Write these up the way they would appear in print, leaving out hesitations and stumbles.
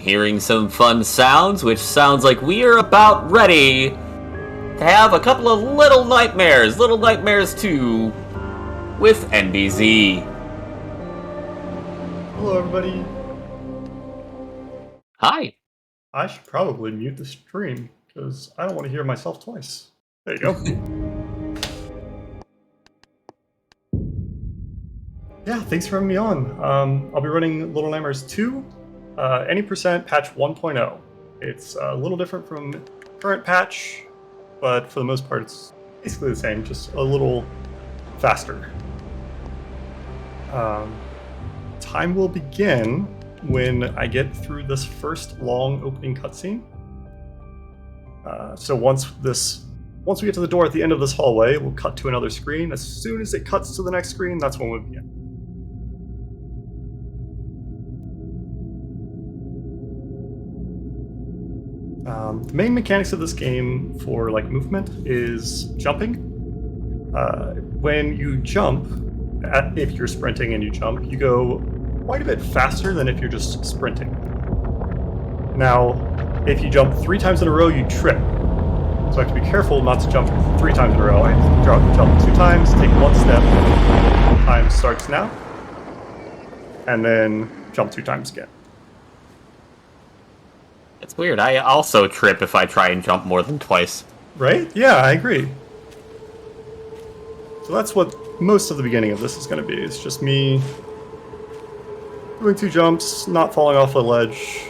hearing some fun sounds, which sounds like we are about ready to have a couple of Little Nightmares 2, with enbyzee. Hello, everybody. Hi. I should probably mute the stream because I don't want to hear myself twice. There you go. Yeah, thanks for having me on. I'll be running Little Nightmares 2, any percent patch 1.0. It's a little different from current patch, but for the most part, it's basically the same, just a little faster. Time will begin when I get through this first long opening cutscene. So once we get to the door at the end of this hallway, we'll cut to another screen. As soon as it cuts to the next screen, that's when we begin. The main mechanics of this game for movement is jumping. When you jump, if you're sprinting and you jump, you go quite a bit faster than if you're just sprinting. Now, if you jump 3 times in a row, you trip. So I have to be careful not to jump 3 times in a row. I have to jump 2 times, take 1 step, time starts now, and then jump 2 times again. It's weird, I also trip if I try and jump more than twice. Right? Yeah, I agree. So that's what most of the beginning of this is going to be. It's just me doing 2 jumps, not falling off a ledge,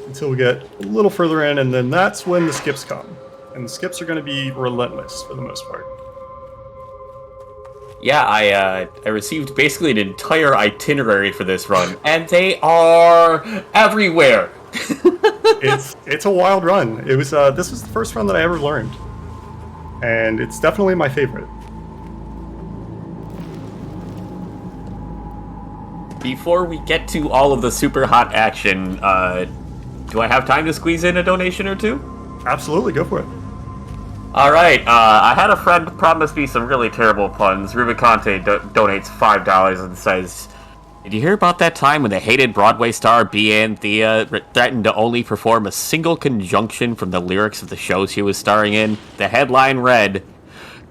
until we get a little further in, and then that's when the skips come. And the skips are going to be relentless for the most part. Yeah, I received basically an entire itinerary for this run, and they are everywhere. It's a wild run. It was this was the first run that I ever learned, and it's definitely my favorite. Before we get to all of the super hot action, do I have time to squeeze in a donation or two? Absolutely, go for it. Alright, I had a friend promise me some really terrible puns. Rubicante donates $5 and says, "Did you hear about that time when the hated Broadway star B. Ann Thea threatened to only perform a single conjunction from the lyrics of the show she was starring in? The headline read,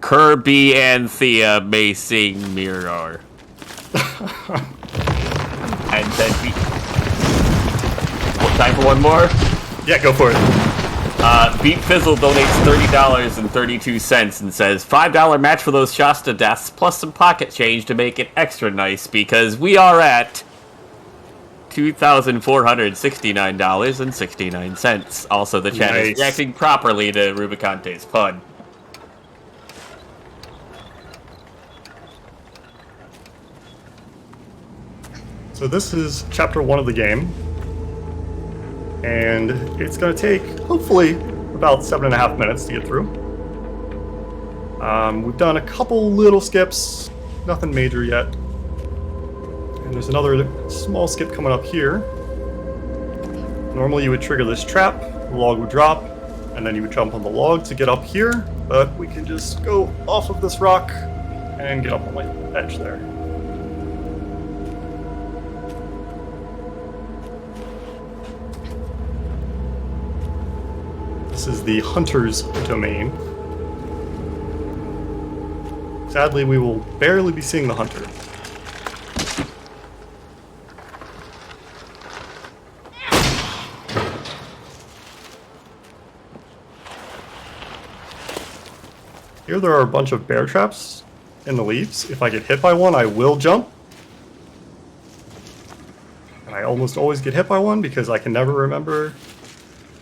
Kirby and Thea may sing mirror." And then time for one more? Yeah, go for it. Beat Fizzle donates $30.32 and says, $5 match for those Shasta deaths, plus some pocket change to make it extra nice, because we are at $2,469.69. Also, the chat is reacting properly to Rubicante's pun. So this is chapter 1 of the game, and it's going to take, hopefully, about 7.5 minutes to get through. We've done a couple little skips, nothing major yet. And there's another small skip coming up here. Normally you would trigger this trap, the log would drop, and then you would jump on the log to get up here, but we can just go off of this rock and get up on the edge there. This is the hunter's domain. Sadly, we will barely be seeing the hunter. Here there are a bunch of bear traps in the leaves. If I get hit by one, I will jump. And I almost always get hit by one because I can never remember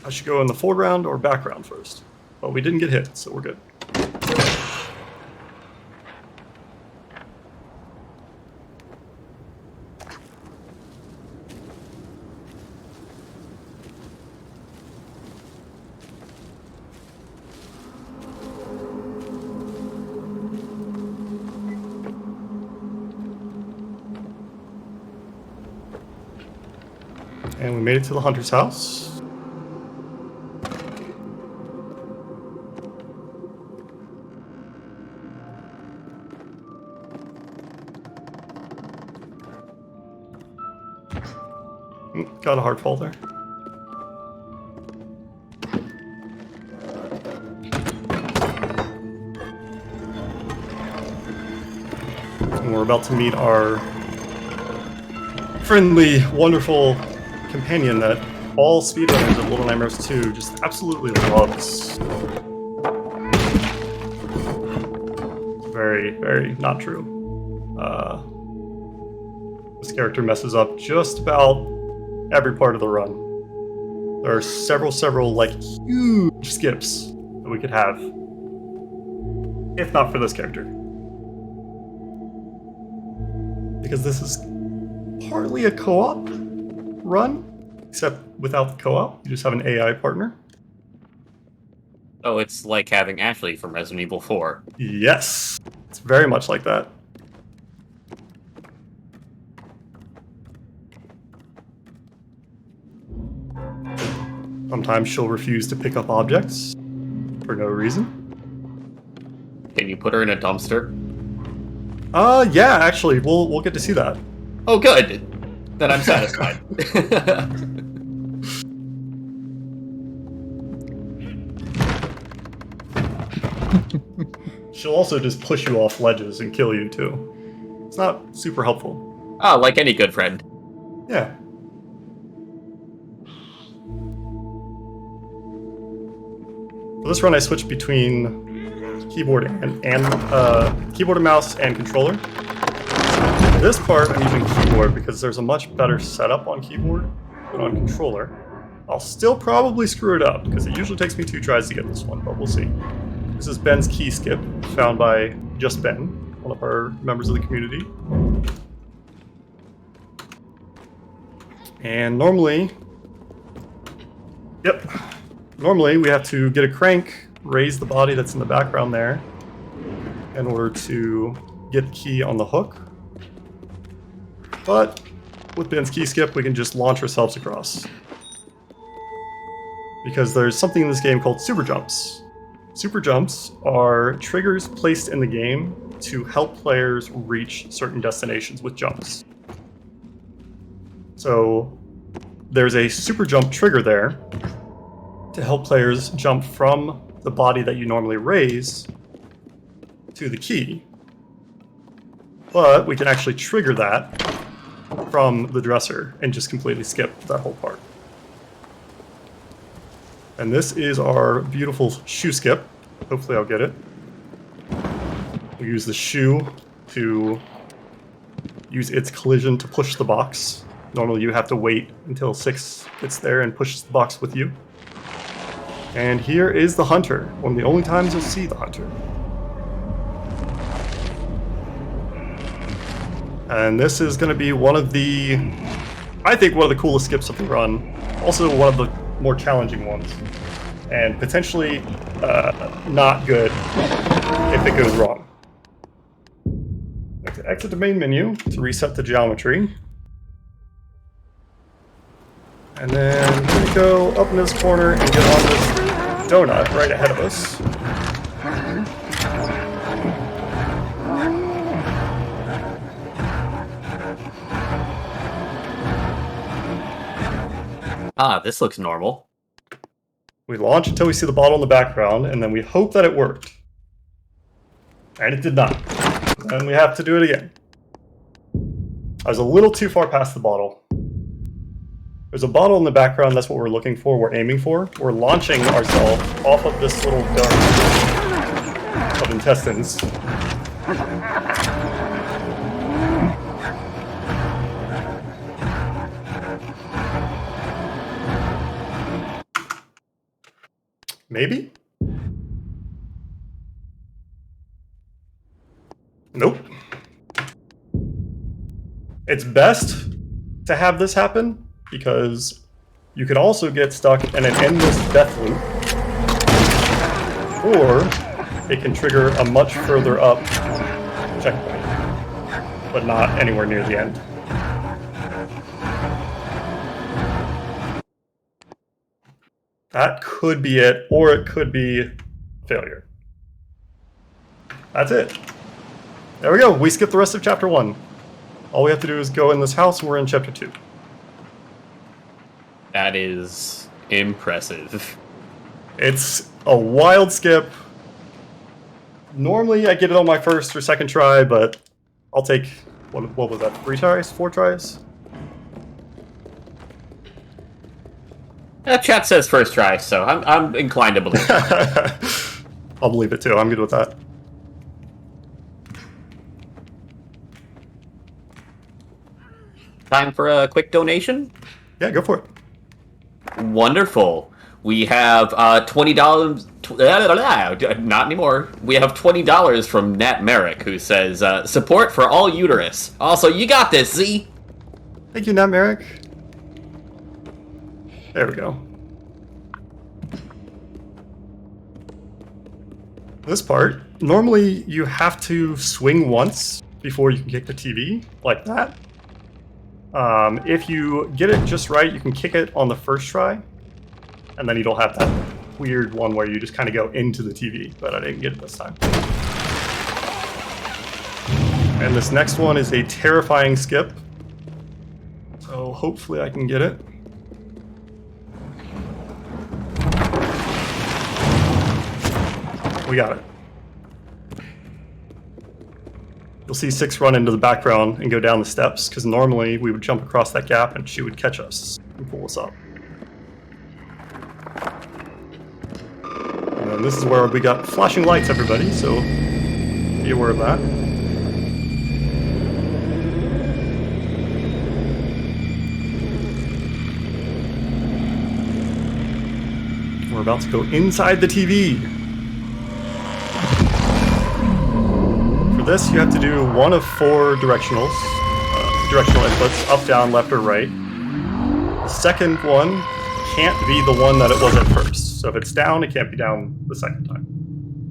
I should go in the foreground or background first. But we didn't get hit, so we're good. And we made it to the hunter's house. Got a hard fall there. And we're about to meet our friendly, wonderful companion that all speedrunners of Little Nightmares 2 just absolutely loves. Very, very not true. This character messes up just about every part of the run. There are several like huge skips that we could have, if not for this character. Because this is partly a co-op run, except without the co-op, you just have an AI partner. Oh, it's like having Ashley from Resident Evil 4. Yes, it's very much like that. Sometimes she'll refuse to pick up objects for no reason. Can you put her in a dumpster? Yeah, actually, we'll get to see that. Oh, good. Then I'm satisfied. She'll also just push you off ledges and kill you too. It's not super helpful. Ah, like any good friend. Yeah. For this run, I switched between keyboard and keyboard and mouse and controller. For this part, I'm using keyboard because there's a much better setup on keyboard than on controller. I'll still probably screw it up because it usually takes me 2 tries to get this one, but we'll see. This is Ben's key skip, found by just Ben, one of our members of the community. And normally we have to get a crank, raise the body that's in the background there, in order to get the key on the hook. But with Ben's key skip, we can just launch ourselves across. Because there's something in this game called super jumps. Super jumps are triggers placed in the game to help players reach certain destinations with jumps. So there's a super jump trigger there to help players jump from the body that you normally raise to the key. But we can actually trigger that from the dresser and just completely skip that whole part. And this is our beautiful shoe skip. Hopefully I'll get it. We use the shoe to use its collision to push the box. Normally you have to wait until 6 gets there and pushes the box with you. And here is the hunter, one of the only times you'll see the hunter. And this is going to be one of the, I think, one of the coolest skips of the run. Also one of the more challenging ones. And potentially not good if it goes wrong. Exit the main menu to reset the geometry. And then we're going to go up in this corner and get on this donut right ahead of us. Ah, this looks normal. We launch until we see the bottle in the background, and then we hope that it worked. And it did not. And we have to do it again. I was a little too far past the bottle. There's a bottle in the background, that's what we're looking for, we're aiming for. We're launching ourselves off of this little dome of intestines. Maybe? Nope. It's best to have this happen because you could also get stuck in an endless death loop, or it can trigger a much further up checkpoint, but not anywhere near the end. That could be it, or it could be failure. That's it. There we go. We skipped the rest of chapter 1. All we have to do is go in this house, and we're in chapter 2. That is impressive. It's a wild skip. Normally I get it on my first or second try, but I'll take, what was that, 3 tries? 4 tries? Chat says first try, so I'm inclined to believe it. I'll believe it too. I'm good with that. Time for a quick donation? Yeah, go for it. Wonderful. We have $20. Not anymore. We have $20 from Nat Merrick, who says, support for all uterus. Also, you got this, Z. Thank you, Nat Merrick. There we go. This part, normally you have to swing once before you can kick the TV, like that. If you get it just right, you can kick it on the first try, and then you don't have that weird one where you just kind of go into the TV, but I didn't get it this time. And this next one is a terrifying skip, so hopefully I can get it. We got it. You'll see 6 run into the background and go down the steps, because normally we would jump across that gap and she would catch us and pull us up. And this is where we got flashing lights, everybody, so be aware of that. We're about to go inside the TV. For this, you have to do one of 4 directional inputs, up, down, left, or right. The second one can't be the one that it was at first. So if it's down, it can't be down the second time.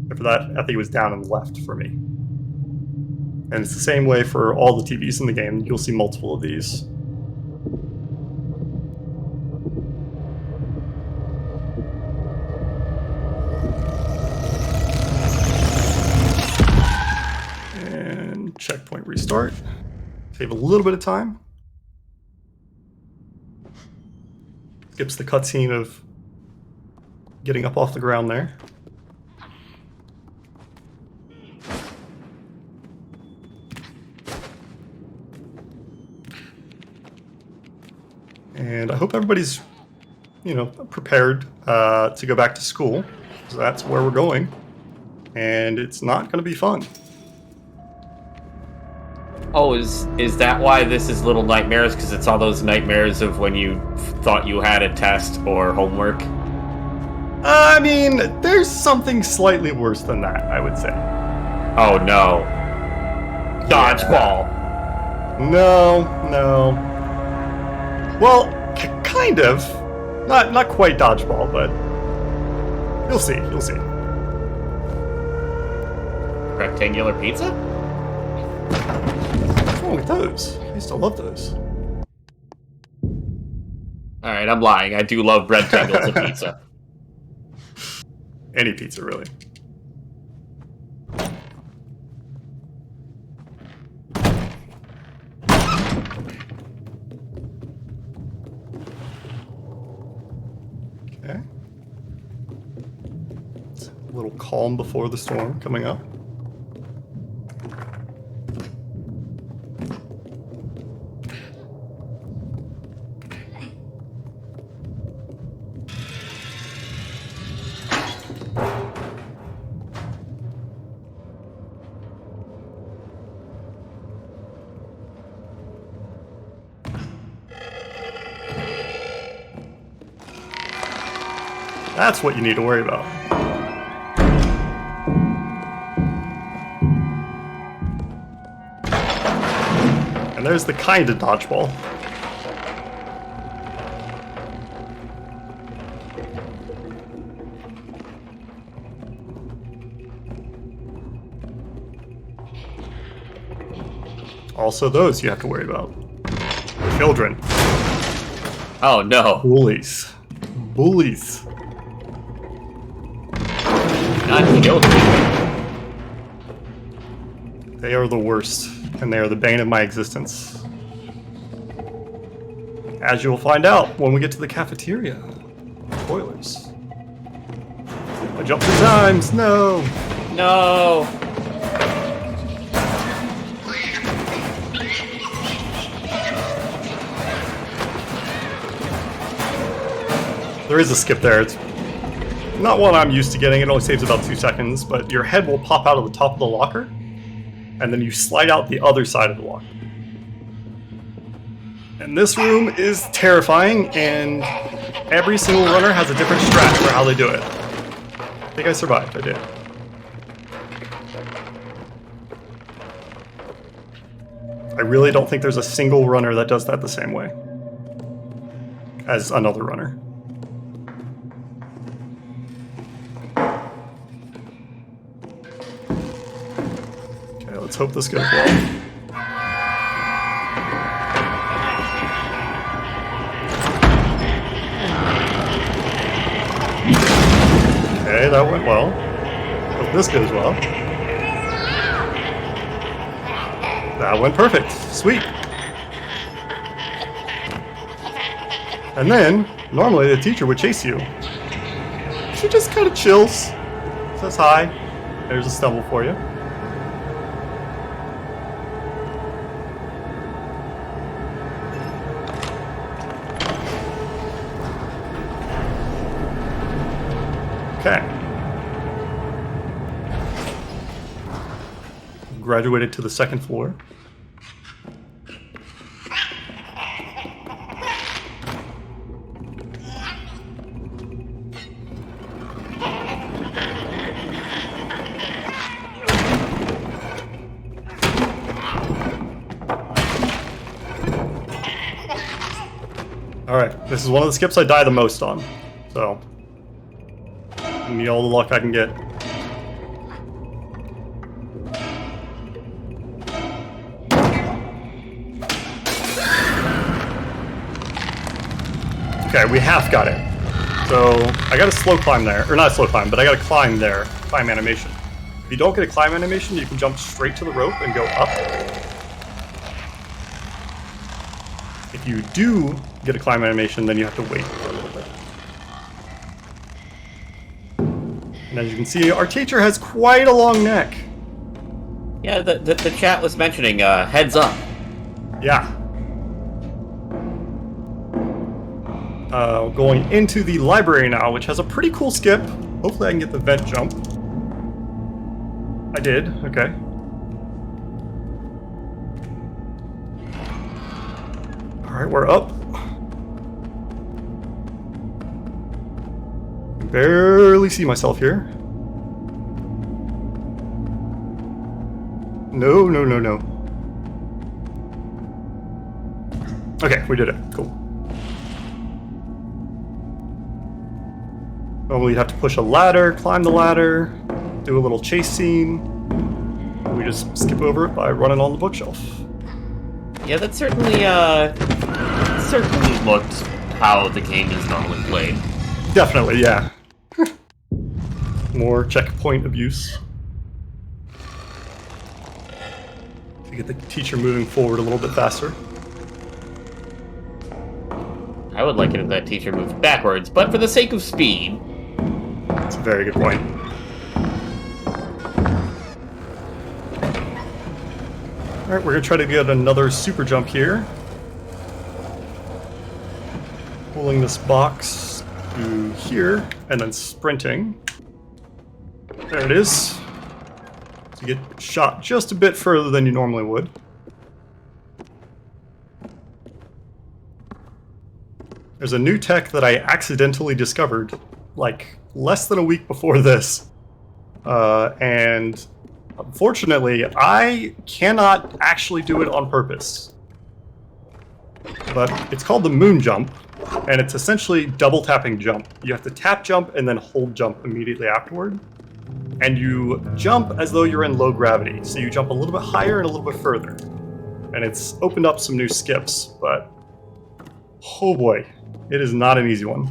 And for that, I think it was down and left for me. And it's the same way for all the TVs in the game. You'll see multiple of these. And checkpoint restart. Save a little bit of time. Skips the cutscene of getting up off the ground there. And I hope everybody's, prepared to go back to school, because that's where we're going. And it's not going to be fun. Oh, is that why this is Little Nightmares? Because it's all those nightmares of when you thought you had a test or homework? I mean, there's something slightly worse than that, I would say. Oh, no. Dodgeball. No. Well, kind of. Not quite dodgeball, but you'll see. Rectangular pizza? What's wrong with those? I used to love those. Alright, I'm lying. I do love rectangles of pizza. Any pizza, really. Okay. It's a little calm before the storm coming up. That's what you need to worry about. And there's the kind of dodgeball. Also those you have to worry about. Children. Oh, no. Bullies. Not children. They are the worst, and they are the bane of my existence. As you'll find out when we get to the cafeteria. Spoilers. I jumped 3 times. No. No. There is a skip there. It's not one I'm used to getting. It only saves about 2 seconds, but your head will pop out of the top of the locker, and then you slide out the other side of the locker. And this room is terrifying, and every single runner has a different strat for how they do it. I think I survived. I did. I really don't think there's a single runner that does that the same way as another runner. Okay, let's hope this goes well. Okay, that went well. Hope this goes well. That went perfect. Sweet. And then, normally the teacher would chase you. She just kind of chills. Says hi. There's a stumble for you. Okay. Graduated to the 2nd floor. Alright, this is one of the skips I die the most on, so I need all the luck I can get. Okay, we half got it. So I got a slow climb there, or not a slow climb, but I got a climb there, climb animation. If you don't get a climb animation, you can jump straight to the rope and go up. If you do get a climb animation, then you have to wait for a little bit. And as you can see, our teacher has quite a long neck. Yeah, the chat was mentioning heads up. Yeah. Going into the library now, which has a pretty cool skip. Hopefully I can get the vent jump. I did, okay. Alright, we're up. I can barely see myself here. No, no, no, no. Okay, we did it. Cool. Normally you'd have to push a ladder, climb the ladder, do a little chase scene. And we just skip over it by running on the bookshelf. Yeah, that certainly looked how the game is normally played. Definitely, yeah. More checkpoint abuse. To get the teacher moving forward a little bit faster. I would like it if that teacher moved backwards, but for the sake of speed. That's a very good point. Alright, we're going to try to get another super jump here. Pulling this box to here, and then sprinting. There it is. To get shot just a bit further than you normally would. There's a new tech that I accidentally discovered, like, less than a week before this. And unfortunately, I cannot actually do it on purpose. But it's called the moon jump, and it's essentially double tapping jump. You have to tap jump and then hold jump immediately afterward. And you jump as though you're in low gravity, so you jump a little bit higher and a little bit further. And it's opened up some new skips, but oh boy, it is not an easy one.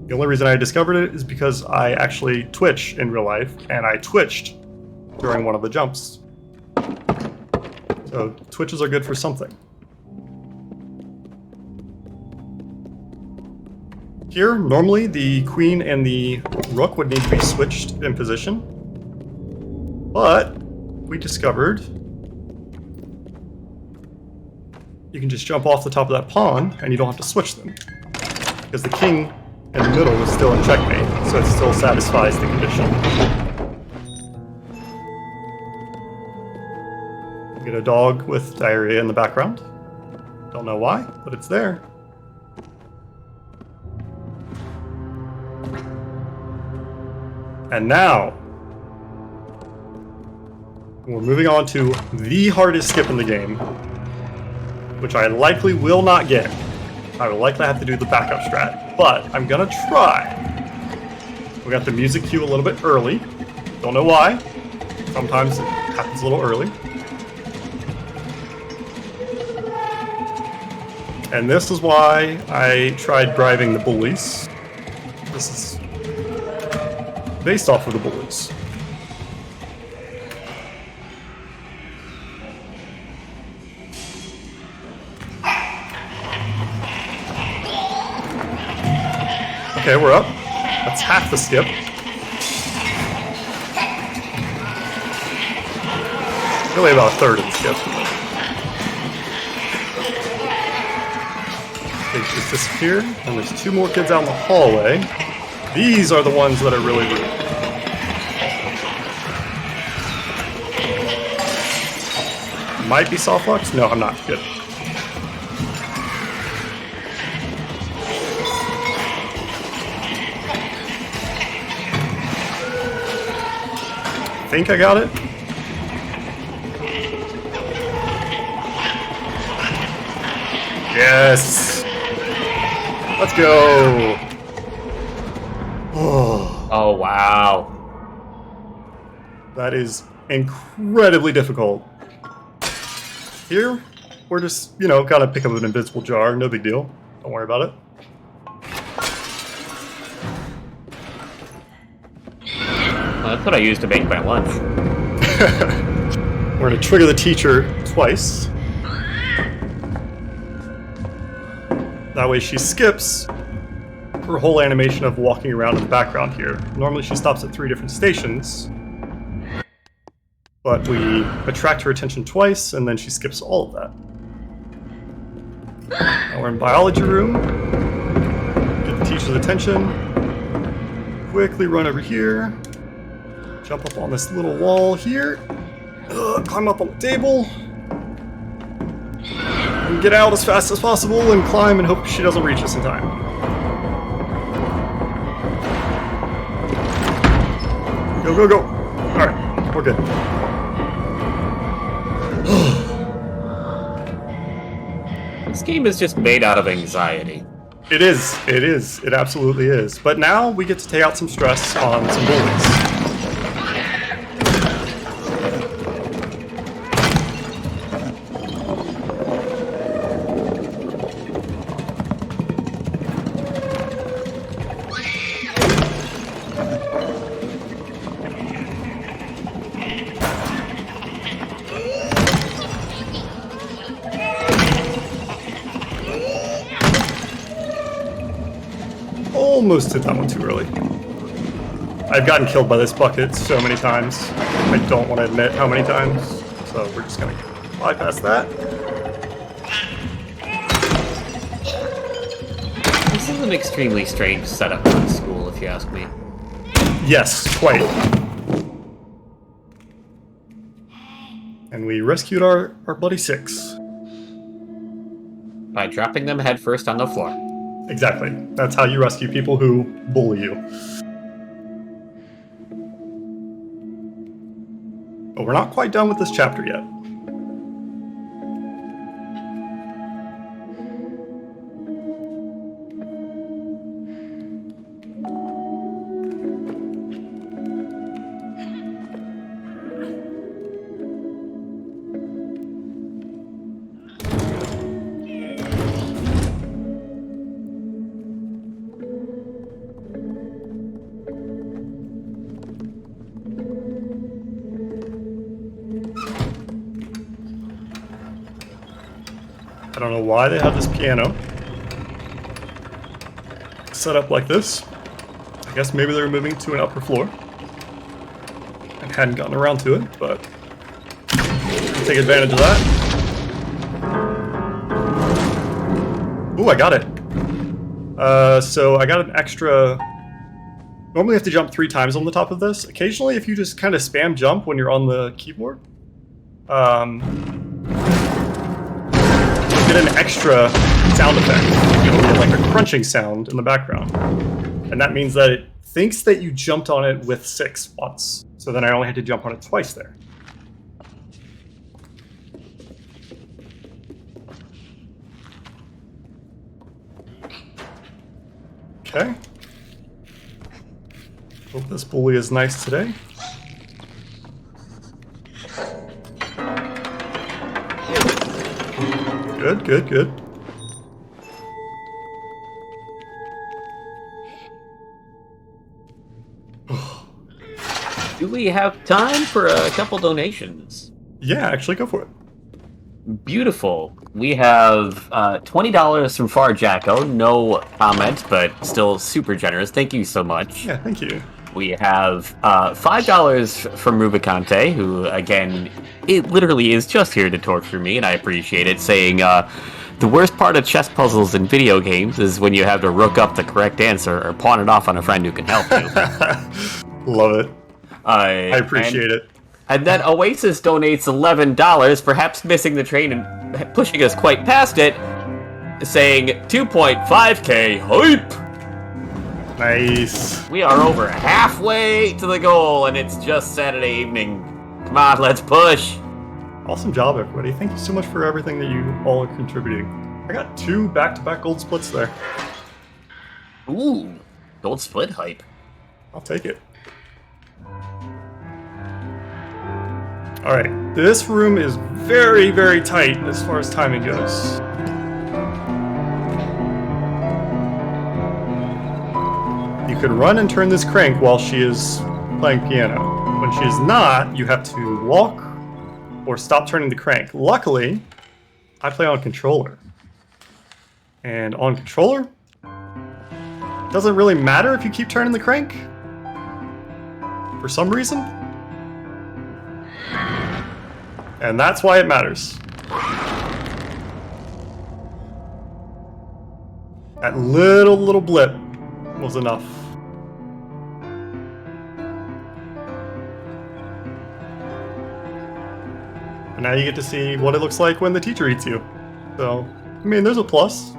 The only reason I discovered it is because I actually twitch in real life, and I twitched during one of the jumps. So So twitches are good for something. Here, normally the queen and the rook would need to be switched in position. But we discovered you can just jump off the top of that pawn and you don't have to switch them. Because the king in the middle is still in checkmate, so it still satisfies the condition. Get a dog with diarrhea in the background. Don't know why, but it's there. And now, we're moving on to the hardest skip in the game, which I likely will not get. I will likely have to do the backup strat, but I'm gonna try. We got the music cue a little bit early. Don't know why. Sometimes it happens a little early. And this is why I tried bribing the bullies. This is based off of the bullies. Okay, we're up. That's half the skip. Really about a third of the skip. They just disappear, and there's two more kids out in the hallway. These are the ones that are really rude. Might be soft locks? No, I'm not. Good. I think I got it. Yes! Let's go! Oh, wow. That is incredibly difficult. Here, we're just, gotta pick up an invisible jar, no big deal. Don't worry about it. Well, that's what I used to make my lunch. We're gonna trigger the teacher twice. That way she skips her whole animation of walking around in the background here. Normally she stops at 3 different stations, but we attract her attention twice and then she skips all of that. Now we're in biology room. Get the teacher's attention. Quickly run over here. Jump up on this little wall here. Climb up on the table. And get out as fast as possible and climb and hope she doesn't reach us in time. Go, go, go. Alright, we're good. This game is just made out of anxiety. It is. It is. It absolutely is. But now we get to take out some stress on some bullies. Almost hit that one too early. I've gotten killed by this bucket so many times. I don't want to admit how many times. So we're just going to bypass that. This is an extremely strange setup for school, if you ask me. Yes, quite. And we rescued our buddy 6. By dropping them headfirst on the floor. Exactly. That's how you rescue people who bully you. But we're not quite done with this chapter yet. I don't know why they have this piano set up like this. I guess maybe they're moving to an upper floor and hadn't gotten around to it, but take advantage of that. Ooh, I got it. So I got an extra... Normally you have to jump 3 times on the top of this. Occasionally, if you just kind of spam jump when you're on the keyboard, you get an extra sound effect. You'll get like a crunching sound in the background. And that means that it thinks that you jumped on it with 6 once. So then I only had to jump on it twice there. Okay. Hope this bully is nice today. Good, good, good. Do we have time for a couple donations? Yeah, actually, go for it. Beautiful. We have $20 from Far Jacko. No comment, but still super generous. Thank you so much. Yeah, thank you. We have $5 from Rubicante, who, again, it literally is just here to torture me, and I appreciate it, saying, the worst part of chess puzzles in video games is when you have to look up the correct answer or pawn it off on a friend who can help you. Love it. I appreciate it. And then Oasis donates $11, perhaps missing the train and pushing us quite past it, saying 2.5k hype! Nice. We are over halfway to the goal, and it's just Saturday evening. Come on, let's push! Awesome job, everybody. Thank you so much for everything that you all are contributing. I got 2 back-to-back gold splits there. Ooh, gold split hype. I'll take it. Alright, this room is very, very tight as far as timing goes. You could run and turn this crank while she is playing piano. When she is not, you have to walk or stop turning the crank. Luckily, I play on controller. And on controller, it doesn't really matter if you keep turning the crank. For some reason. And that's why it matters. That little blip was enough. And now you get to see what it looks like when the teacher eats you. So, I mean, there's a plus.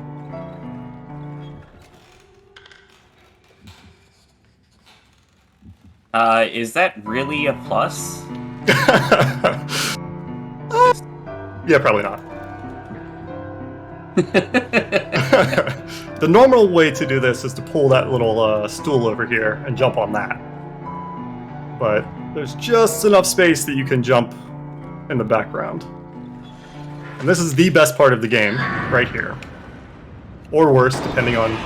Is that really a plus? Yeah, probably not. The normal way to do this is to pull that little stool over here and jump on that. But there's just enough space that you can jump in the background. And this is the best part of the game, right here. Or worse, depending on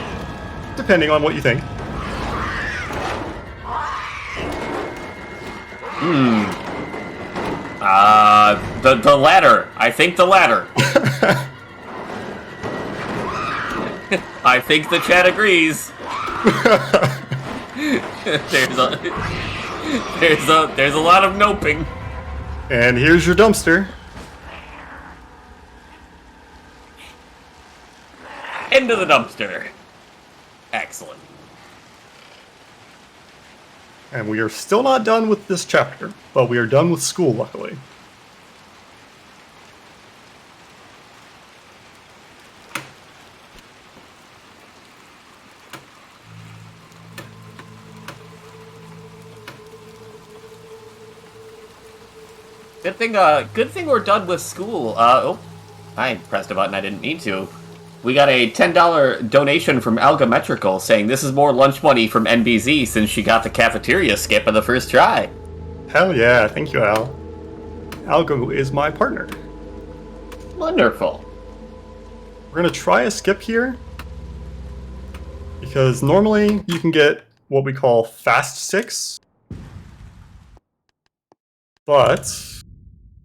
what you think. The ladder. I think the ladder. I think the chat agrees. there's a lot of noping. And here's your dumpster. Into the dumpster. Excellent. And we are still not done with this chapter, but we are done with school, luckily. Good thing we're done with school. Oh, I pressed a button I didn't mean to. We got a $10 donation from Algometrical saying this is more lunch money from enbyzee since she got the cafeteria skip on the first try. Hell yeah, thank you, Al. Algo is my partner. Wonderful. We're gonna try a skip here, because normally you can get what we call fast 6, but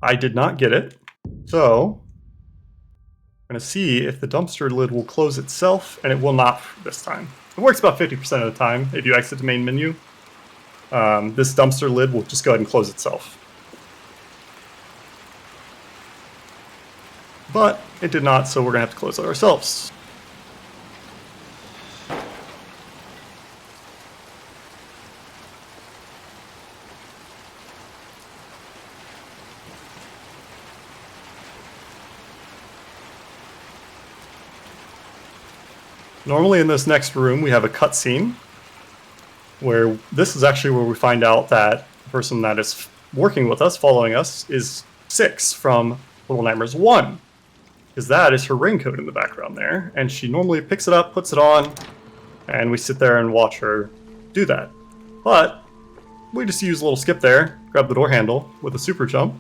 I did not get it, so We're going to see if the dumpster lid will close itself, and it will not this time. It works about 50% of the time if you exit the main menu. This dumpster lid will just go ahead and close itself. But it did not, so we're going to have to close it ourselves. Normally in this next room we have a cutscene where this is actually where we find out that the person that is working with us, following us, is 6 from Little Nightmares 1. Because that is her raincoat in the background there, and she normally picks it up, puts it on, and we sit there and watch her do that. But we just use a little skip there, grab the door handle with a super jump,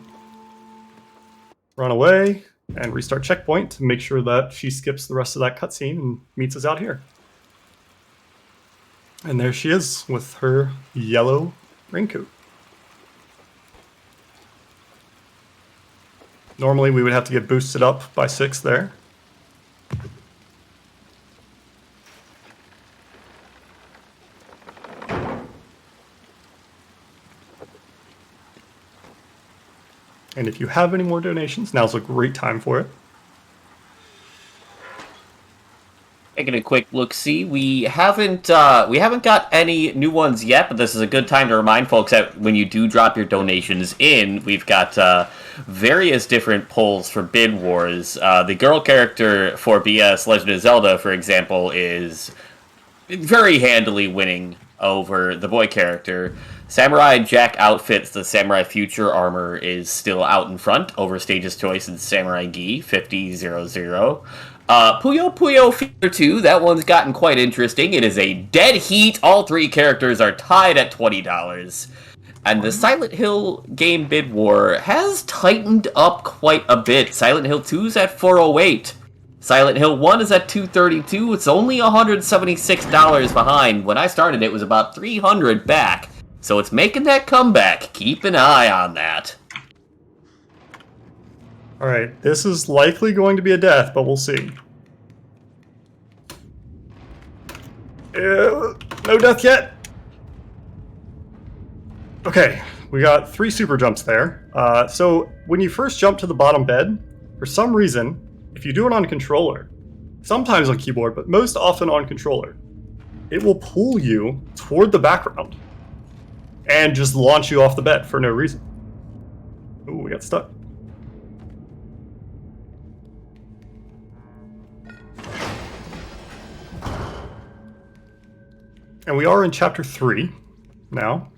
run away, and restart checkpoint to make sure that she skips the rest of that cutscene and meets us out here. And there she is with her yellow raincoat. Normally we would have to get boosted up by 6 there. And if you have any more donations, now's a great time for it. Taking a quick look-see, we haven't got any new ones yet, but this is a good time to remind folks that when you do drop your donations in, we've got various different polls for Bid Wars. The girl character for BS Legend of Zelda, for example, is very handily winning over the boy character. Samurai Jack outfits the Samurai Future armor is still out in front over Stage's Choice and Samurai Gi 50-0-0. Puyo Puyo Fever 2, that one's gotten quite interesting. It is a dead heat. All 3 characters are tied at $20. And the Silent Hill game bid war has tightened up quite a bit. Silent Hill 2's at $408. Silent Hill 1 is at $232. It's only $176 behind. When I started, it was about $300 back. So it's making that comeback. Keep an eye on that. Alright, this is likely going to be a death, but we'll see. No death yet! Okay, we got 3 super jumps there. So when you first jump to the bottom bed, for some reason, if you do it on controller, sometimes on keyboard, but most often on controller, it will pull you toward the background and just launch you off the bed for no reason. Ooh, we got stuck. And we are in chapter 3 now.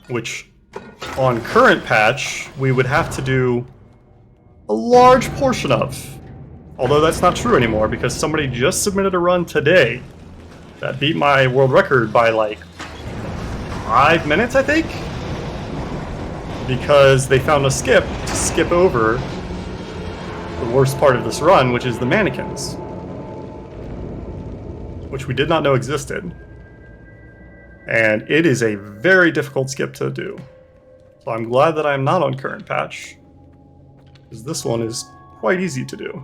Which, on current patch, we would have to do a large portion of. Although that's not true anymore, because somebody just submitted a run today that beat my world record by like 5 minutes, I think? Because they found a skip to skip over the worst part of this run, which is the mannequins. Which we did not know existed. And it is a very difficult skip to do. So I'm glad that I'm not on current patch, because this one is quite easy to do.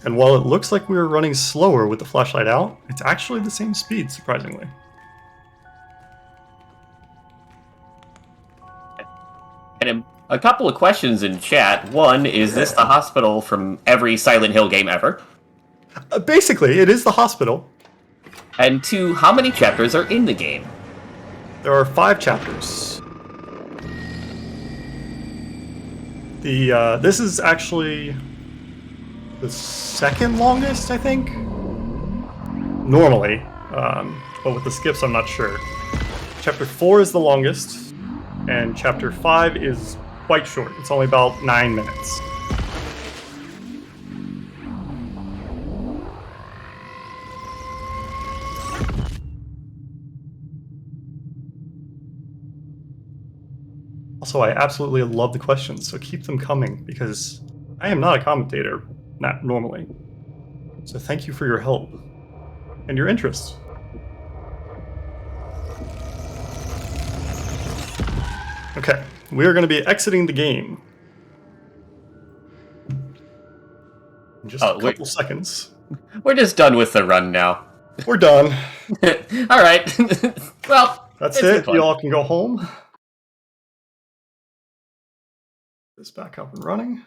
And while it looks like we were running slower with the flashlight out, it's actually the same speed, surprisingly. And a couple of questions in chat. One, is this the hospital from every Silent Hill game ever? Basically, it is the hospital. And 2, how many chapters are in the game? There are 5 chapters. This is actually the second longest, I think? Normally. But with the skips, I'm not sure. Chapter 4 is the longest, and Chapter 5 is quite short. It's only about 9 minutes. Also, I absolutely love the questions, so keep them coming, because I am not a commentator, not normally. So thank you for your help and your interest. Okay, we are going to be exiting the game in just a Oh, couple seconds. we're just done with the run now. We're done. All right. Well, That's it's been it. fun. You all can go home. This back up and running.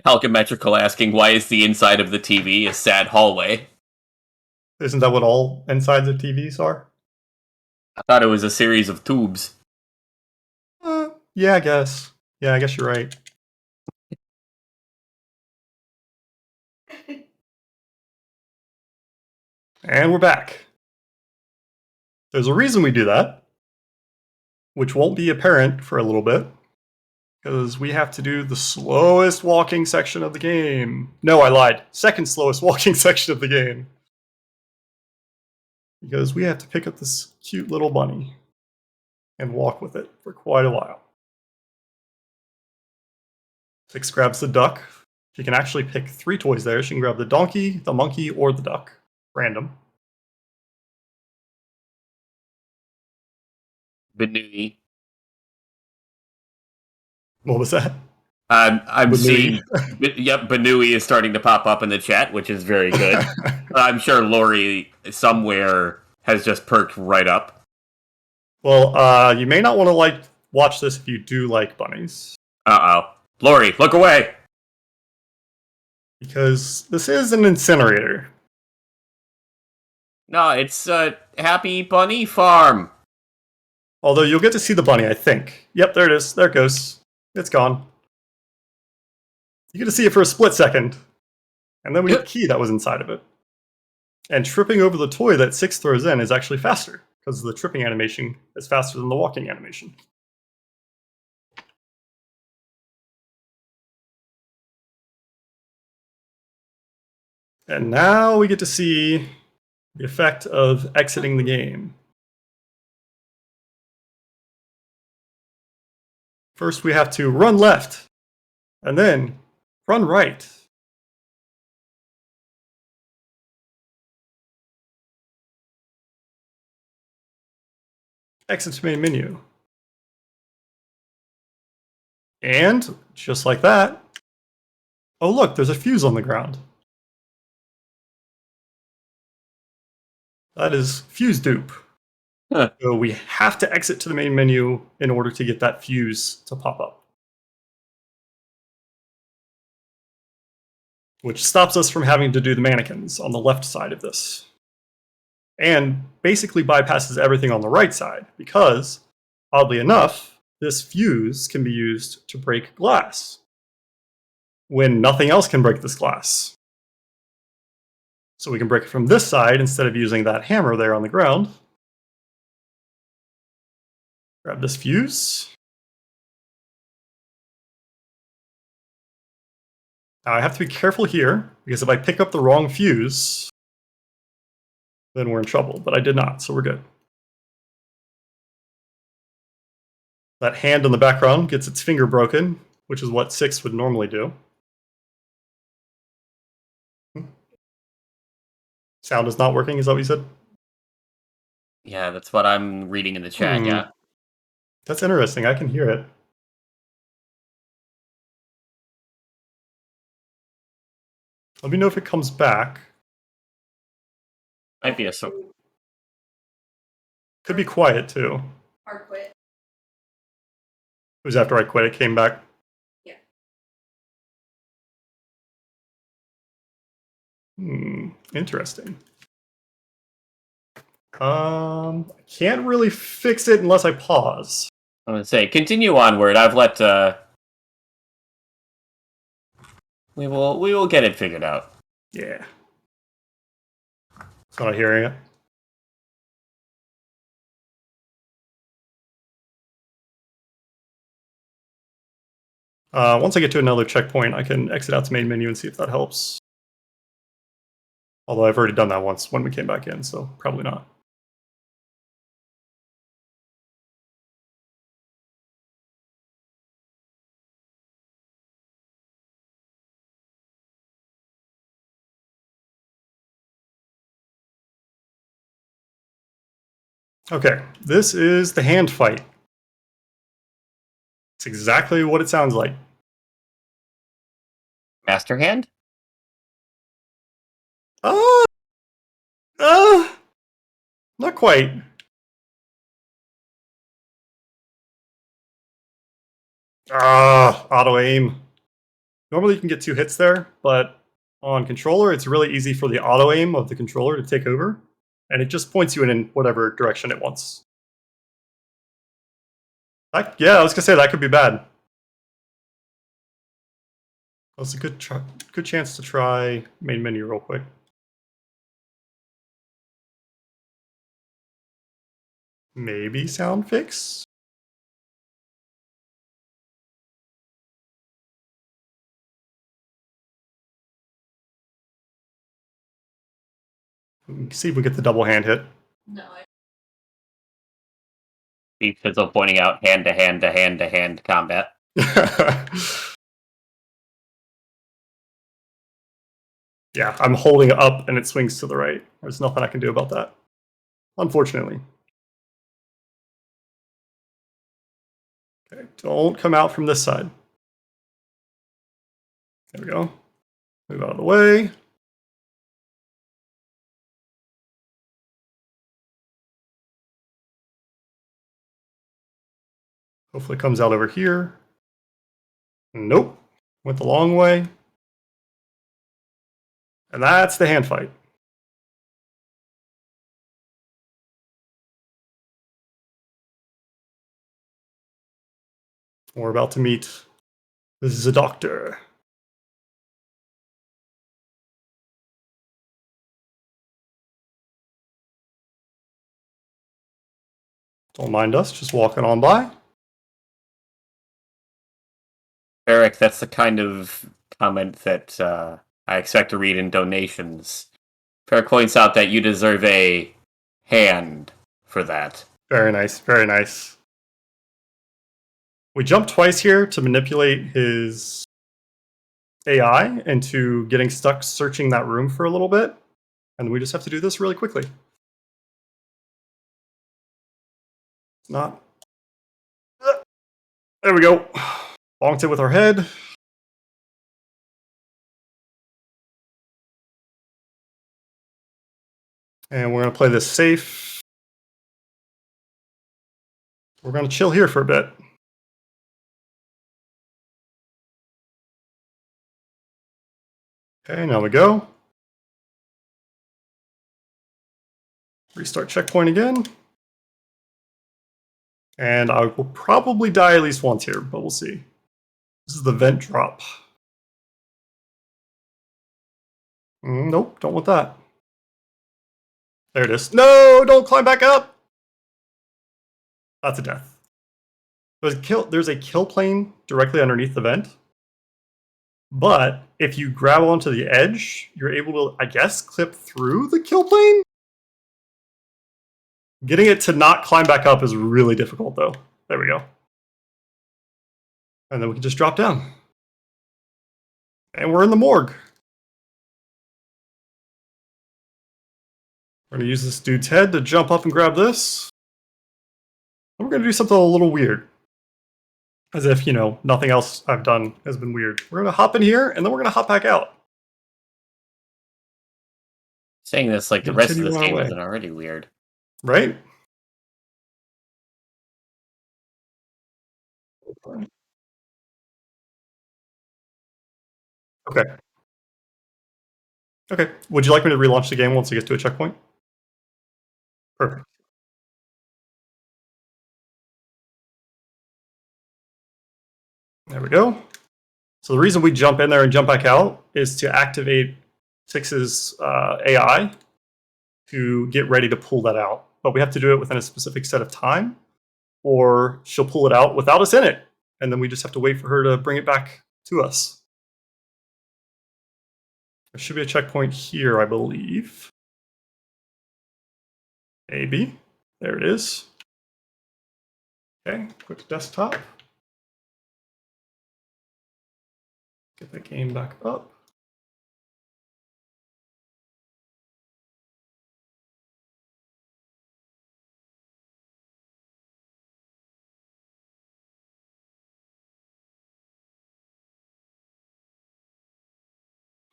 Alchemetrical asking, why is the inside of the TV a sad hallway? Isn't that what all insides of TVs are? I thought it was a series of tubes. Yeah, I guess. Yeah, I guess you're right. And we're back. There's a reason we do that, which won't be apparent for a little bit, because we have to do the slowest walking section of the game. No, I lied. Second slowest walking section of the game. Because we have to pick up this cute little bunny and walk with it for quite a while. Six grabs the duck. She can actually pick 3 toys there. She can grab the donkey, the monkey, or the duck. Random. Benui. What was that? I'm Benui. seeing. Yep, Benui is starting to pop up in the chat, which is very good. I'm sure Lori somewhere has just perked right up. Well, you may not want to watch this if you do like bunnies. Uh-oh. Lori, look away! Because this is an incinerator. No, it's a Happy Bunny Farm. Although you'll get to see the bunny, I think. Yep, there it is. There it goes. It's gone. You get to see it for a split second. And then we get the key that was inside of it. And tripping over the toy that Six throws in is actually faster, because the tripping animation is faster than the walking animation. And now we get to see the effect of exiting the game. First, we have to run left, and then run right. Exit to main menu. And, just like that, oh look, there's a fuse on the ground. That is fuse dupe. Huh. So we have to exit to the main menu in order to get that fuse to pop up. Which stops us from having to do the mannequins on the left side of this. And basically bypasses everything on the right side, because, oddly enough, this fuse can be used to break glass when nothing else can break this glass. So we can break it from this side instead of using that hammer there on the ground. Grab this fuse. Now I have to be careful here, because if I pick up the wrong fuse, then we're in trouble, but I did not, so we're good. That hand in the background gets its finger broken, which is what Six would normally do. Sound is not working, is that what you said? Yeah, that's what I'm reading in the chat, yeah. That's interesting, I can hear it. Let me know if it comes back. Might be a so. Could be quiet, too. Hard quit. It was after I quit, it came back. Yeah. Interesting. I can't really fix it unless I pause. I'm gonna say, continue onward. I've let we will get it figured out. Yeah. It's not hearing it. Once I get to another checkpoint, I can exit out to main menu and see if that helps. Although I've already done that once when we came back in, so probably not. Okay, this is the hand fight. It's exactly what it sounds like. Master hand? Uh, uh, not quite. Auto aim. Normally you can get 2 hits there, but on controller, it's really easy for the auto aim of the controller to take over, and it just points you in whatever direction it wants. Yeah, I was gonna say that could be bad. That's a good chance to try main menu real quick. Maybe sound fix? See if we get the double hand hit. Beef Fizzle pointing out hand to hand to hand to hand combat. Yeah, I'm holding up and it swings to the right. There's nothing I can do about that, unfortunately. Okay, don't come out from this side. There we go. Move out of the way. Hopefully it comes out over here. Nope. Went the long way. And that's the hand fight. We're about to meet. This is a doctor. Don't mind us, just walking on by. Eric, that's the kind of comment that I expect to read in donations. Eric points out that you deserve a hand for that. Very nice, very nice. We jumped twice here to manipulate his AI into getting stuck searching that room for a little bit. And we just have to do this really quickly. It's not. There we go. Bonked it with our head. And we're going to play this safe. We're going to chill here for a bit. Okay, now we go. Restart checkpoint again. And I will probably die at least once here, but we'll see. This is the vent drop. Nope, don't want that. There it is. No, don't climb back up! That's a death. There's a kill plane directly underneath the vent. But if you grab onto the edge, you're able to, I guess, clip through the kill plane? Getting it to not climb back up is really difficult, though. There we go. And then we can just drop down. And we're in the morgue. We're going to use this dude's head to jump up and grab this. And we're going to do something a little weird. As if, nothing else I've done has been weird. We're going to hop in here, and then we're going to hop back out. Saying this like the rest of this game isn't already weird. Right? Okay. Okay. Would you like me to relaunch the game once it gets to a checkpoint? Perfect. There we go. So the reason we jump in there and jump back out is to activate Six's AI to get ready to pull that out. But we have to do it within a specific set of time, or she'll pull it out without us in it. And then we just have to wait for her to bring it back to us. There should be a checkpoint here, I believe. Maybe. There it is. Okay, quick desktop. Get the game back up.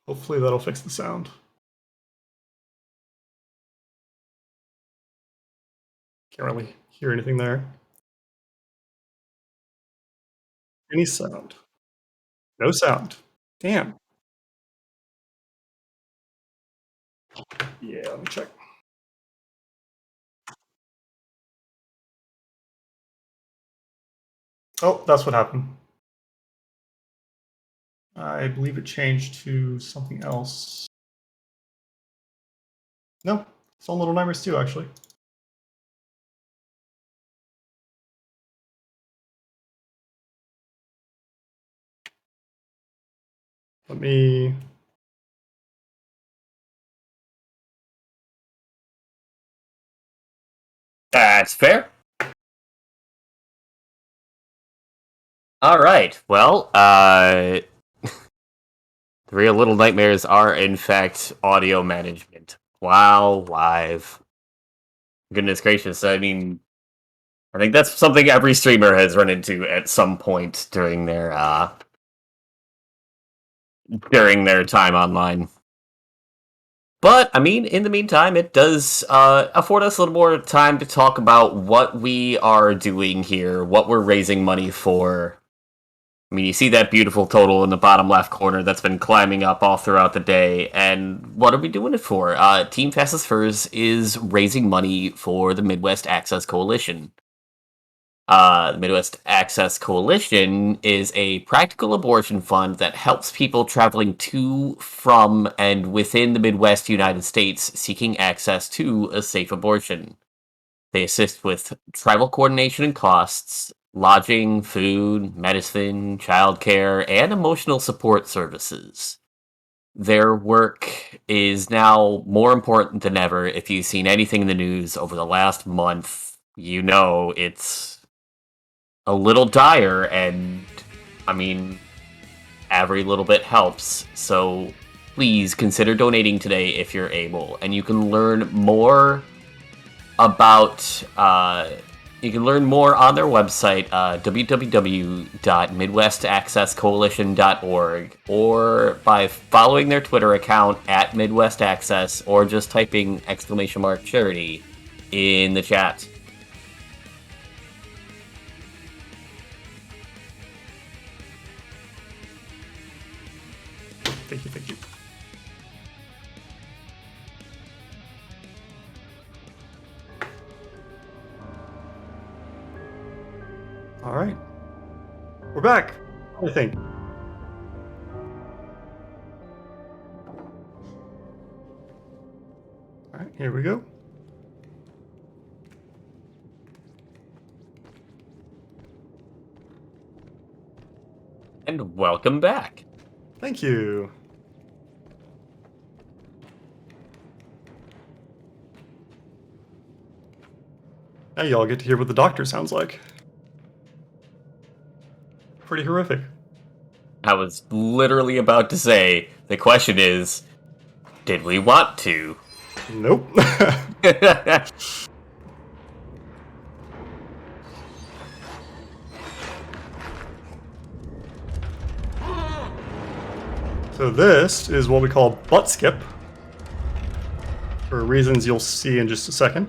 Hopefully that'll fix the sound. Can't really hear anything there. Any sound? No sound. Damn. Yeah, let me check. Oh, that's what happened. I believe it changed to something else. No, it's on Little Nightmares 2, actually. Let me... That's fair. All right. Well, the real Little Nightmares are, in fact, audio management. Wow, live. Goodness gracious. I mean, I think that's something every streamer has run into at some point during their time online. But, I mean, in the meantime, it does afford us a little more time to talk about what we are doing here, what we're raising money for. I mean, you see that beautiful total in the bottom left corner that's been climbing up all throughout the day, and what are we doing it for? Team Fastest Furs is raising money for the Midwest Access Coalition. The Midwest Access Coalition is a practical abortion fund that helps people traveling to, from, and within the Midwest United States seeking access to a safe abortion. They assist with travel coordination and costs, lodging, food, medicine, childcare, and emotional support services. Their work is now more important than ever. If you've seen anything in the news over the last month, you know it's a little dire, and I mean, every little bit helps. So please consider donating today if you're able, and you can learn more about you can learn more on their website, www.midwestaccesscoalition.org, or by following their Twitter account at Midwest Access, or just typing !charity in the chat. Thank you, thank you. All right. We're back, I think. All right, here we go. And welcome back. Thank you. Now y'all get to hear what the doctor sounds like. Pretty horrific. I was literally about to say, the question is, did we want to? Nope. So this is what we call butt skip, for reasons you'll see in just a second.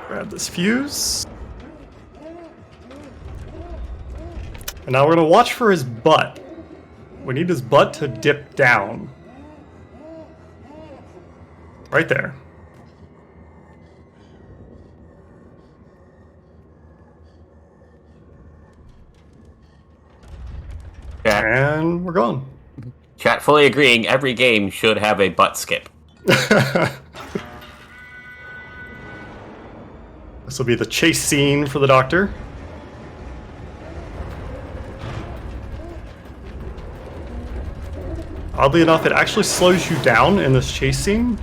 Grab this fuse. And now we're going to watch for his butt. We need his butt to dip down. Right there. And we're gone. Chat fully agreeing, every game should have a butt skip. This will be the chase scene for the doctor. Oddly enough, it actually slows you down in this chase scene,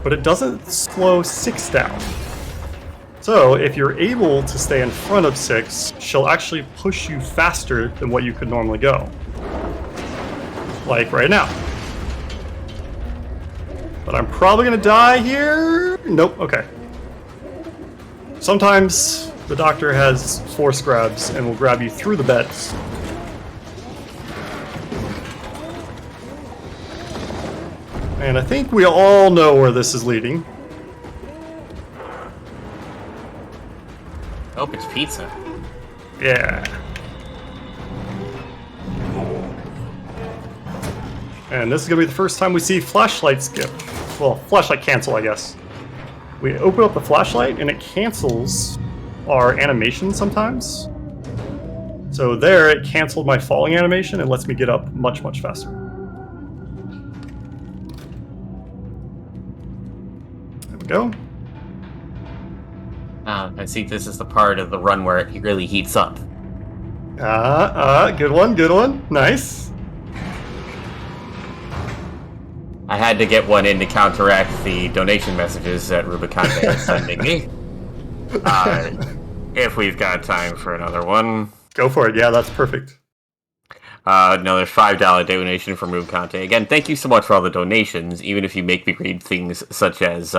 but it doesn't slow 6 down. So, if you're able to stay in front of 6, she'll actually push you faster than what you could normally go. Like right now. But I'm probably gonna die here. Nope, okay. Sometimes the doctor has force grabs and will grab you through the beds. And I think we all know where this is leading. Oh, it's pizza. Yeah. And this is going to be the first time we see flashlight skip. Well, flashlight cancel, I guess. We open up the flashlight and it cancels our animation sometimes. So there, it canceled my falling animation and lets me get up much, much faster. There we go. I see this is the part of the run where it really heats up. Good one, good one. Nice. I had to get one in to counteract the donation messages that Rubicante is sending me. If we've got time for another one. Go for it. Yeah, that's perfect. Another $5 donation from Rubicante. Again, thank you so much for all the donations, even if you make me read things such as,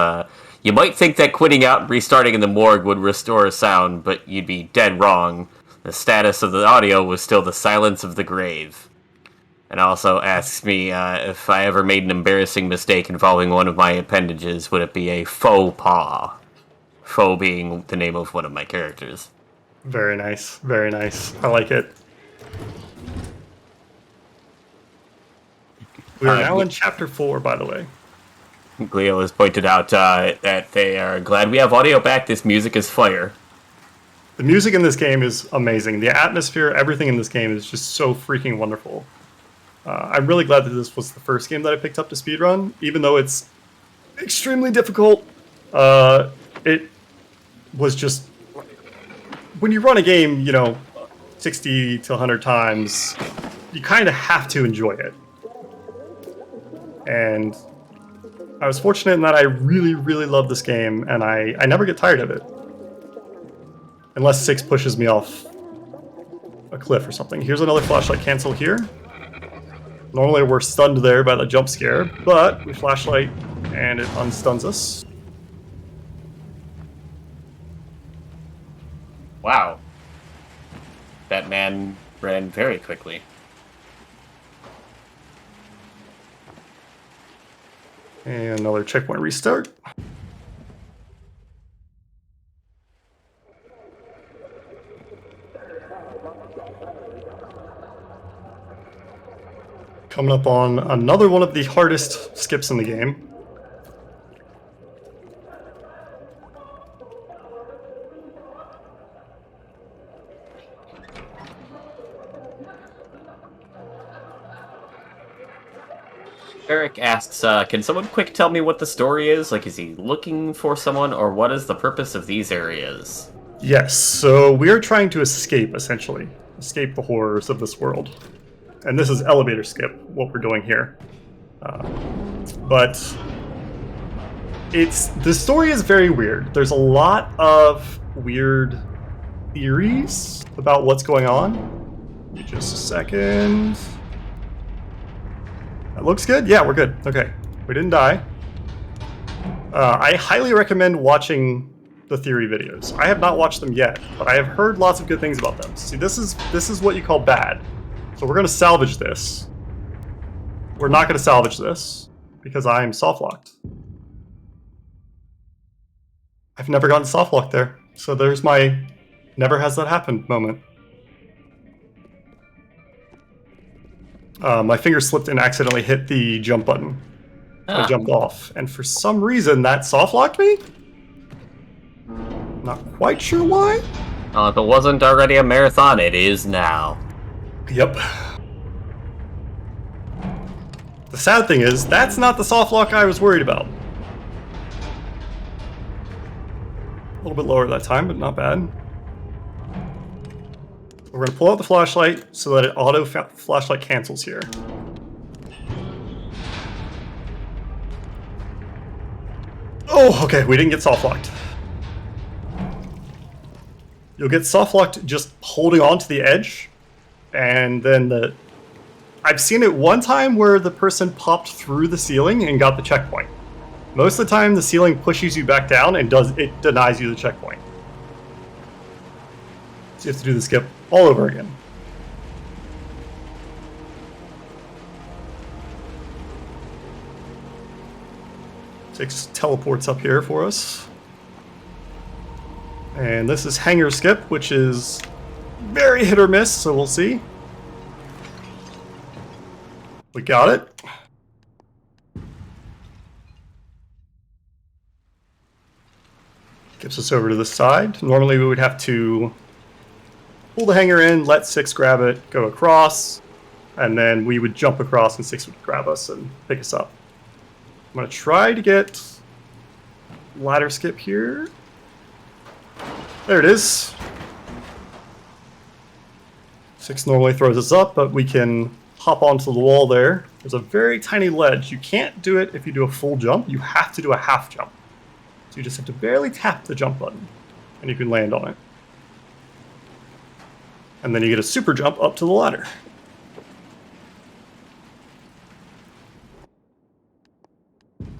you might think that quitting out and restarting in the morgue would restore a sound, but you'd be dead wrong. The status of the audio was still the silence of the grave. And also asks me if I ever made an embarrassing mistake involving one of my appendages, would it be a faux pas? Faux being the name of one of my characters. Very nice. Very nice. I like it. We are now in Chapter 4, by the way. Cleo has pointed out that they are glad we have audio back. This music is fire. The music in this game is amazing. The atmosphere, everything in this game is just so freaking wonderful. I'm really glad that this was the first game that I picked up to speedrun, even though it's extremely difficult. It was just... When you run a game, 60 to 100 times, you kind of have to enjoy it. And I was fortunate in that I really, really love this game, and I never get tired of it. Unless 6 pushes me off a cliff or something. Here's another flashlight cancel here. Normally we're stunned there by the jump scare, but we flashlight and it unstuns us. Wow. That man ran very quickly. And another checkpoint restart. Coming up on another one of the hardest skips in the game. Eric asks, can someone quick tell me what the story is? Like, is he looking for someone, or what is the purpose of these areas? Yes, so we are trying to escape, essentially. Escape the horrors of this world. And this is elevator skip, what we're doing here. But the story is very weird. There's a lot of weird theories about what's going on. Give me just a second. That looks good? Yeah, we're good. Okay, we didn't die. I highly recommend watching the theory videos. I have not watched them yet, but I have heard lots of good things about them. See, this is what you call bad. So we're going to salvage this. We're not going to salvage this because I'm soft locked. I've never gotten soft locked there. So there's my never has that happened moment. My finger slipped and accidentally hit the jump button. I jumped off. And for some reason that soft locked me? Not quite sure why. If it wasn't already a marathon, it is now. Yep. The sad thing is, that's not the soft lock I was worried about. A little bit lower that time, but not bad. We're going to pull out the flashlight so that it auto flashlight cancels here. Oh, okay, we didn't get soft locked. You'll get soft locked just holding on to the edge. And then I've seen it one time where the person popped through the ceiling and got the checkpoint. Most of the time, the ceiling pushes you back down and it denies you the checkpoint. So you have to do the skip all over again. 6 teleports up here for us. And this is Hangar Skip, which is very hit or miss, so we'll see. We got it. Gives us over to the side. Normally we would have to pull the hangar in, let 6 grab it, go across, and then we would jump across and 6 would grab us and pick us up. I'm going to try to get ladder skip here. There it is. 6 normally throws us up, but we can hop onto the wall there. There's a very tiny ledge. You can't do it if you do a full jump. You have to do a half jump. So you just have to barely tap the jump button, and you can land on it. And then you get a super jump up to the ladder.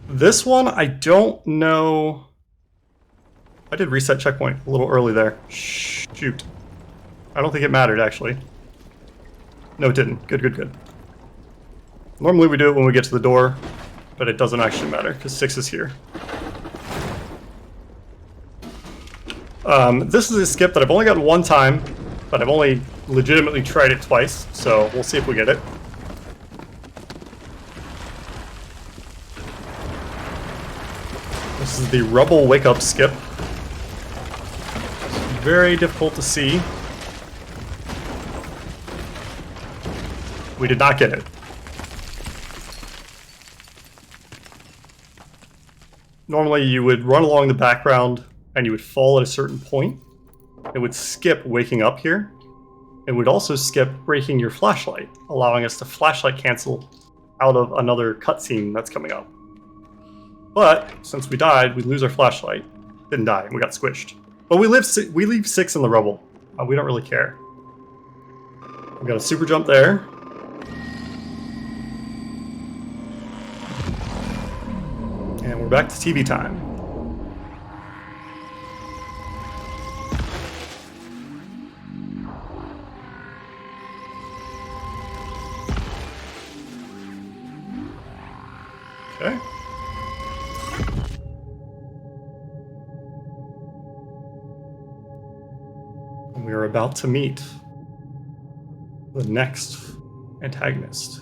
This one, I don't know. I did reset checkpoint a little early there. Shoot. I don't think it mattered, actually. No, it didn't. Good, good, good. Normally we do it when we get to the door, but it doesn't actually matter, because 6 is here. This is a skip that I've only gotten one time, but I've only legitimately tried it twice, so we'll see if we get it. This is the Rubble Wake Up skip. It's very difficult to see. We did not get it. Normally you would run along the background and you would fall at a certain point. It would skip waking up here. It would also skip breaking your flashlight, allowing us to flashlight cancel out of another cutscene that's coming up. But since we died, we lose our flashlight. Didn't die, we got squished. But we leave 6 in the rubble. We don't really care. We got a super jump there. And we're back to TV time. Okay. And we are about to meet the next antagonist.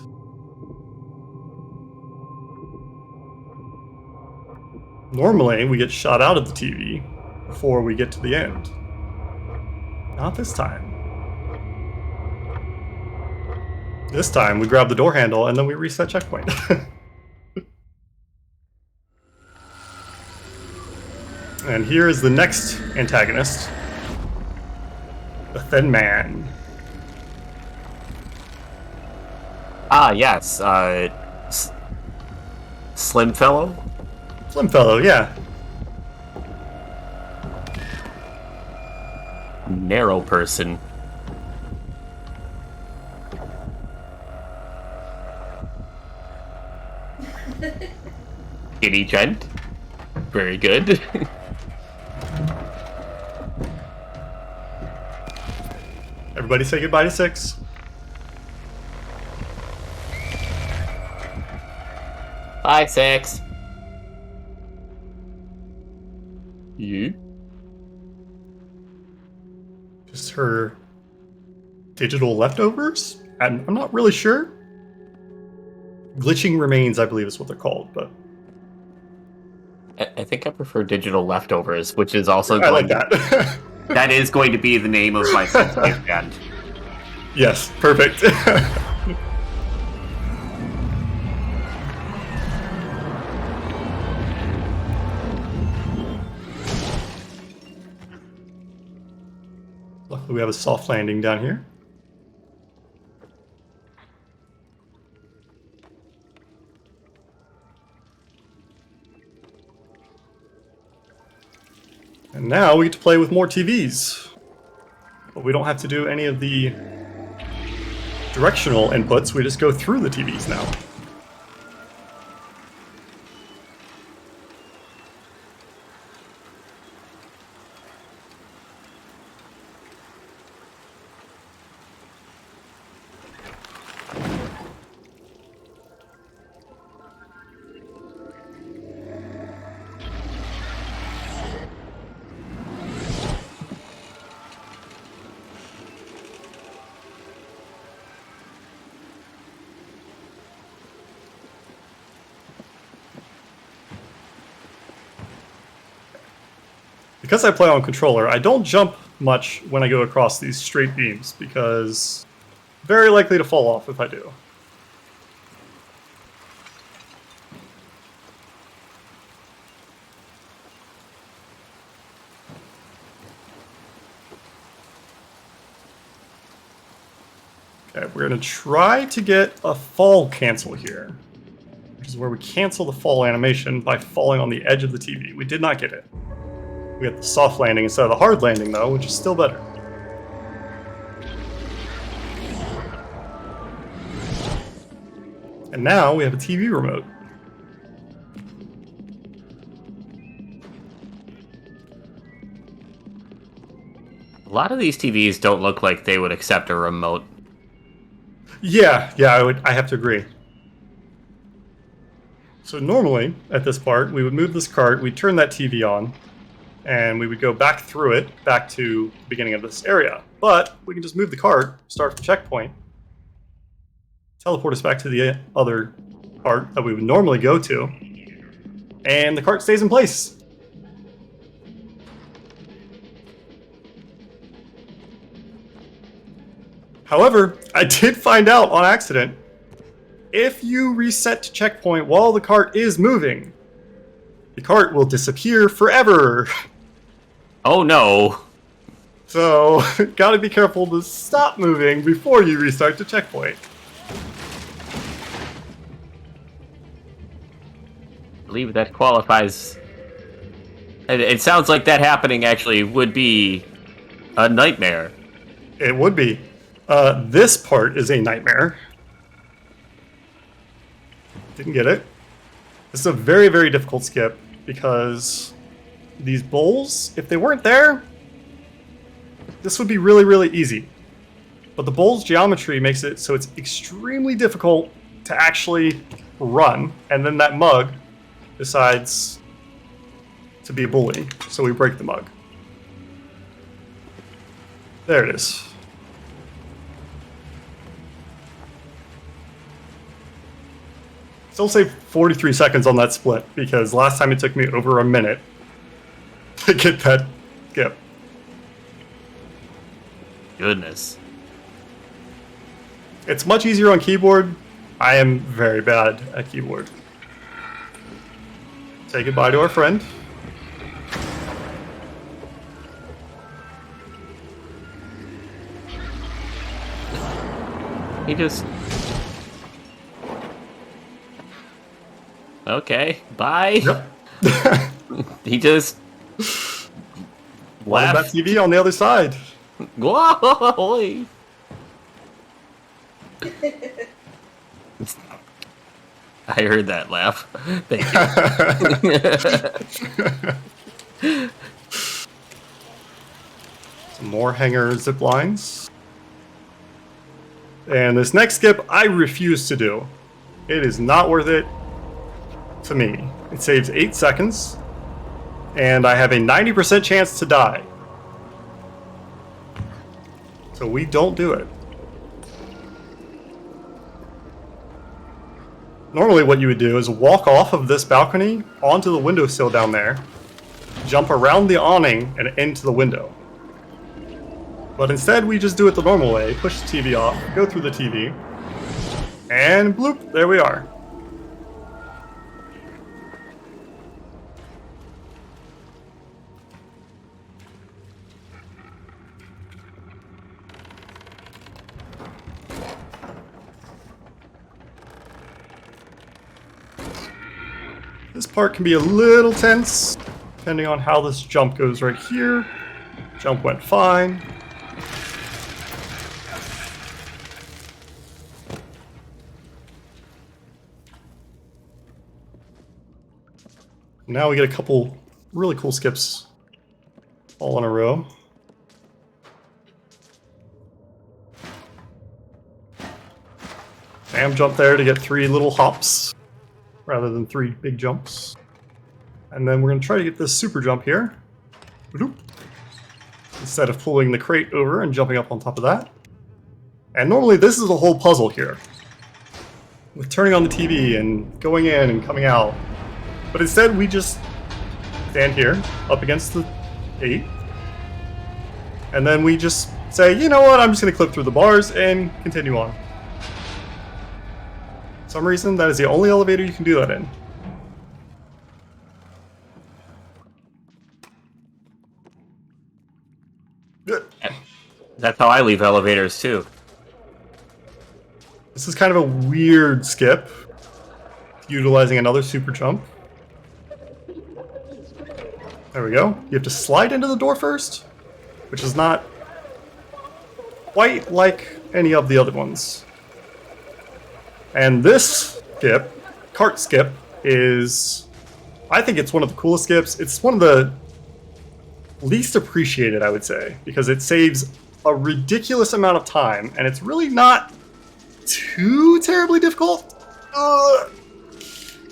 Normally, we get shot out of the TV before we get to the end. Not this time. This time, we grab the door handle and then we reset checkpoint. And here is the next antagonist. The Thin Man. Ah, yes. Slim Fellow? Slim Fellow, yeah. Narrow person. Skinny gent. Very good. Everybody say goodbye to 6. Bye, 6. You? Just her digital leftovers? I'm not really sure. Glitching remains, I believe is what they're called, but I think I prefer digital leftovers, which is also I like that. That is going to be the name of my gift band. Yes, perfect. Luckily we have a soft landing down here. And now we get to play with more TVs. But we don't have to do any of the directional inputs, we just go through the TVs now. because I play on controller, I don't jump much when I go across these straight beams, because very likely to fall off if I do. Okay, we're going to try to get a fall cancel here, which is where we cancel the fall animation by falling on the edge of the TV. We did not get it. We got the soft landing instead of the hard landing, though, which is still better. And now we have a TV remote. A lot of these TVs don't look like they would accept a remote. Yeah, I have to agree. So normally, at this part, we would move this cart, we'd turn that TV on, and we would go back through it, back to the beginning of this area. But we can just move the cart, start from checkpoint, teleport us back to the other part that we would normally go to, and the cart stays in place. However, I did find out on accident, if you reset to checkpoint while the cart is moving, the cart will disappear forever. Oh no. So, gotta be careful to stop moving before you restart the checkpoint. I believe that qualifies. It sounds like that happening actually would be a nightmare. It would be. This part is a nightmare. Didn't get it. This is a very, very difficult skip because these bowls, if they weren't there, this would be really, really easy. But the bowl's geometry makes it so it's extremely difficult to actually run, and then that mug decides to be a bully, so we break the mug. There it is. Still save 43 seconds on that split, because last time it took me over a minute to get that skip. Goodness. It's much easier on keyboard. I am very bad at keyboard. Say goodbye to our friend. He just... Okay, bye. Yep. He just... What about left. TV on the other side? Whoa! I heard that laugh. Thank you. Some more hanger zip lines. And this next skip, I refuse to do. It is not worth it to me. It saves 8 seconds, and I have a 90% chance to die. So we don't do it. Normally what you would do is walk off of this balcony onto the windowsill down there, jump around the awning and into the window. But instead we just do it the normal way, push the TV off, go through the TV, and bloop, there we are. This part can be a little tense, depending on how this jump goes right here. Jump went fine. Now we get a couple really cool skips all in a row. Bam, jump there to get 3 little hops rather than 3 big jumps. And then we're going to try to get this super jump here. Instead of pulling the crate over and jumping up on top of that. And normally this is a whole puzzle here, with turning on the TV and going in and coming out. But instead we just stand here, up against the 8. And then we just say, you know what, I'm just going to clip through the bars and continue on. For some reason, that is the only elevator you can do that in. That's how I leave elevators, too. This is kind of a weird skip, utilizing another super jump. There we go. You have to slide into the door first, which is not quite like any of the other ones. And this skip, cart skip, is, I think it's one of the coolest skips. It's one of the least appreciated, I would say, because it saves a ridiculous amount of time, and it's really not too terribly difficult.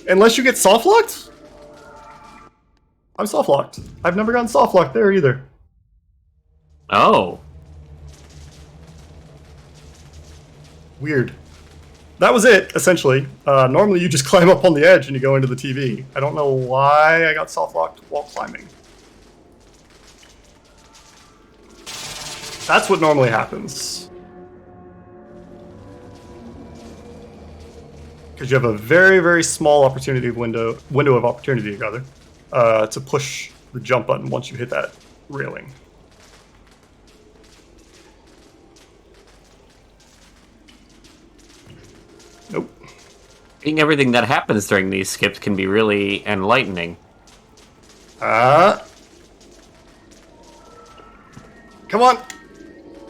Unless you get soft locked. I'm soft locked. I've never gotten soft locked there either. Oh. Weird. That was it, essentially. Normally you just climb up on the edge and you go into the TV. I don't know why I got soft locked while climbing. That's what normally happens. Because you have a very, very small opportunity window of opportunity, rather, to push the jump button once you hit that railing. Nope. Seeing everything that happens during these skips can be really enlightening. Come on!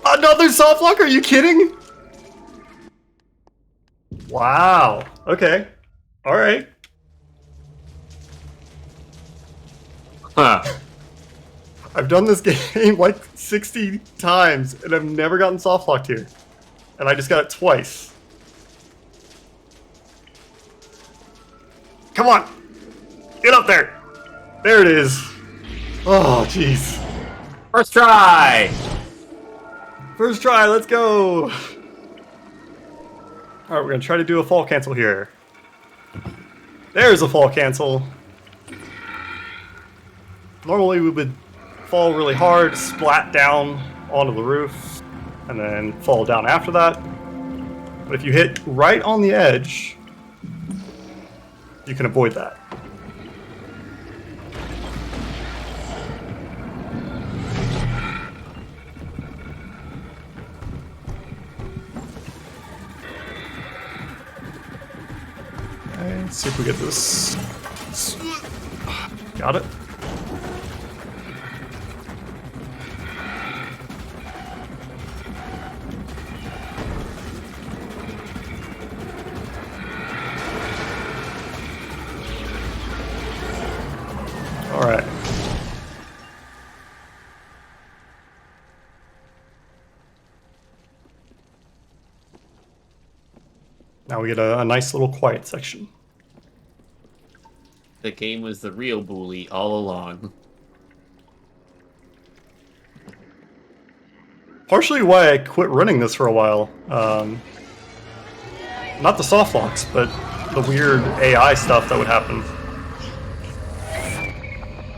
Another soft lock? Are you kidding? Wow. Okay. Alright. Huh. I've done this game like 60 times, and I've never gotten soft locked here. And I just got it twice. Come on! Get up there! There it is. Oh, jeez. First try! First try, let's go! Alright, we're gonna try to do a fall cancel here. There's a fall cancel. Normally we would fall really hard, splat down onto the roof, and then fall down after that. But if you hit right on the edge, you can avoid that. Okay, let's see if we get this. Got it. All right. Now we get a nice little quiet section. The game was the real bully all along. Partially why I quit running this for a while. Not the soft locks, but the weird AI stuff that would happen.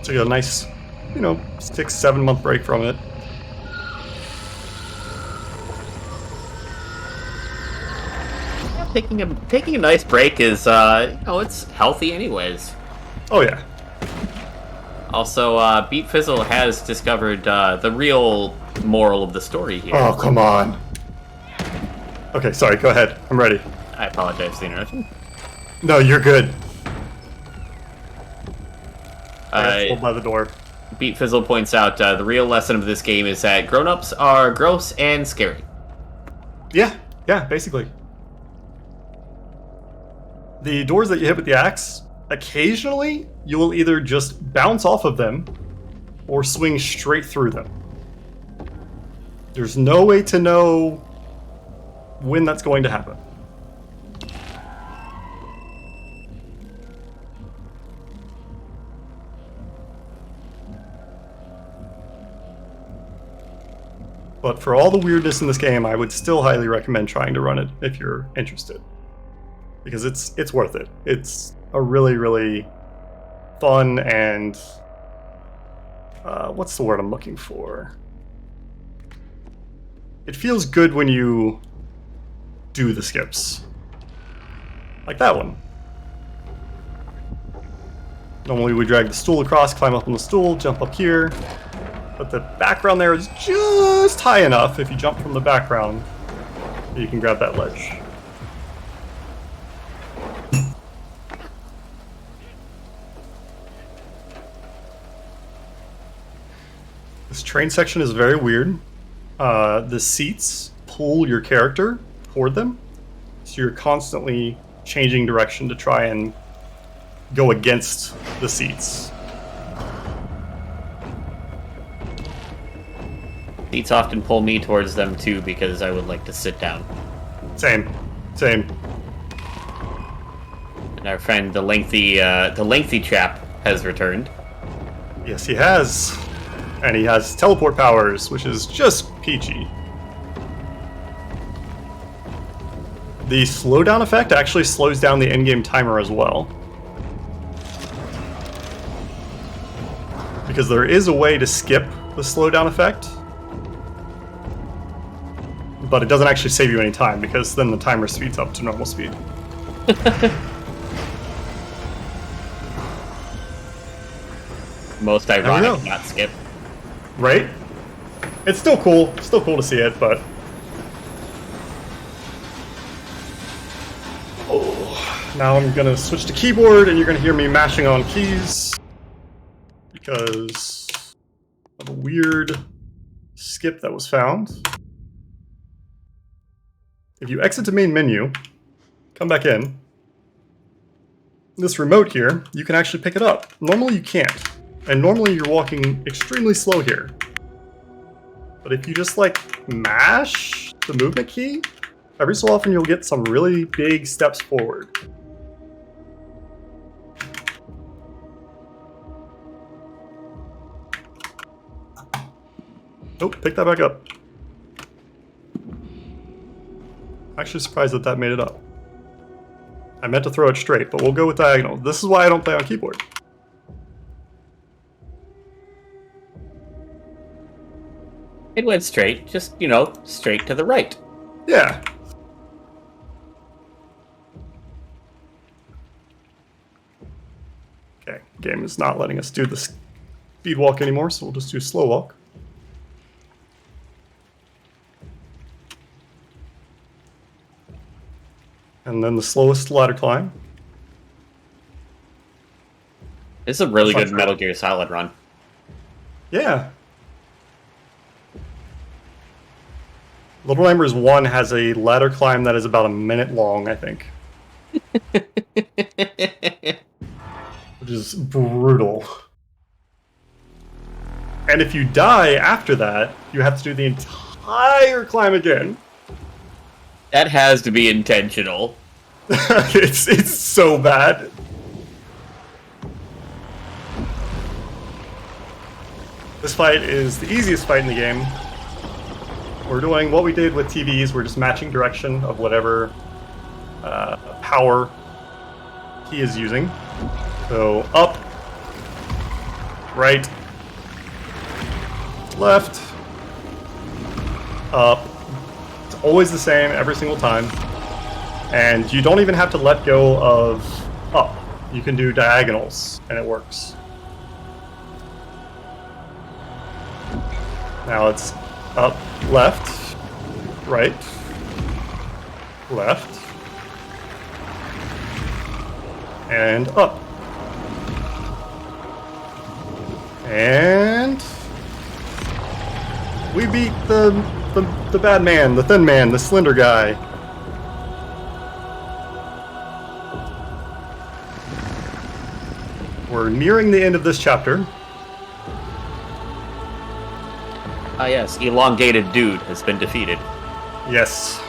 Took a nice, 6-7 month break from it. Taking a nice break is, it's healthy anyways. Oh yeah. Also, Beat Fizzle has discovered the real moral of the story here. Oh, come on. Okay, sorry, go ahead. I'm ready. I apologize for the interruption. No, you're good. I got by the door. Beat Fizzle points out the real lesson of this game is that grown-ups are gross and scary. Yeah, basically. The doors that you hit with the axe, occasionally you will either just bounce off of them or swing straight through them. There's no way to know when that's going to happen. But for all the weirdness in this game, I would still highly recommend trying to run it if you're interested. Because it's worth it. It's a really, really fun and what's the word I'm looking for? It feels good when you do the skips. Like that one. Normally we drag the stool across, climb up on the stool, jump up here. But the background there is just high enough if you jump from the background, you can grab that ledge. This train section is very weird. The seats pull your character toward them, so you're constantly changing direction to try and go against the seats. Seats often pull me towards them too because I would like to sit down. Same. And our friend, the lengthy chap, has returned. Yes, he has. And he has teleport powers, which is just peachy. The slowdown effect actually slows down the in-game timer as well. Because there is a way to skip the slowdown effect. But it doesn't actually save you any time, because then the timer speeds up to normal speed. Most ironic, not skip. Right? It's still cool. Still cool to see it, but... Oh, now I'm gonna switch to keyboard, and you're gonna hear me mashing on keys. Because of a weird skip that was found. If you exit to main menu, come back in, this remote here, you can actually pick it up. Normally you can't. And normally you're walking extremely slow here. But if you just like mash the movement key, every so often you'll get some really big steps forward. Oh, pick that back up. Actually surprised that that made it up. I meant to throw it straight, but we'll go with diagonal. This is why I don't play on keyboard. It went straight, just, you know, straight to the right. Yeah. Okay, game is not letting us do the speed walk anymore, so we'll just do slow walk. And then the slowest ladder climb. This is a really good Metal Gear Solid run. Yeah. Little Nightmares 1 has a ladder climb that is about a minute long, I think. Which is brutal. And if you die after that, you have to do the entire climb again. That has to be intentional. It's so bad. This fight is the easiest fight in the game. We're doing what we did with TVs, we're just matching direction of whatever power he is using. So up, right, left, up. It's always the same every single time. And you don't even have to let go of up. You can do diagonals, and it works. Now it's up, left, right, left, and up. And we beat the bad man, the thin man, the slender guy. We're nearing the end of this chapter. Ah yes, elongated dude has been defeated. Yes.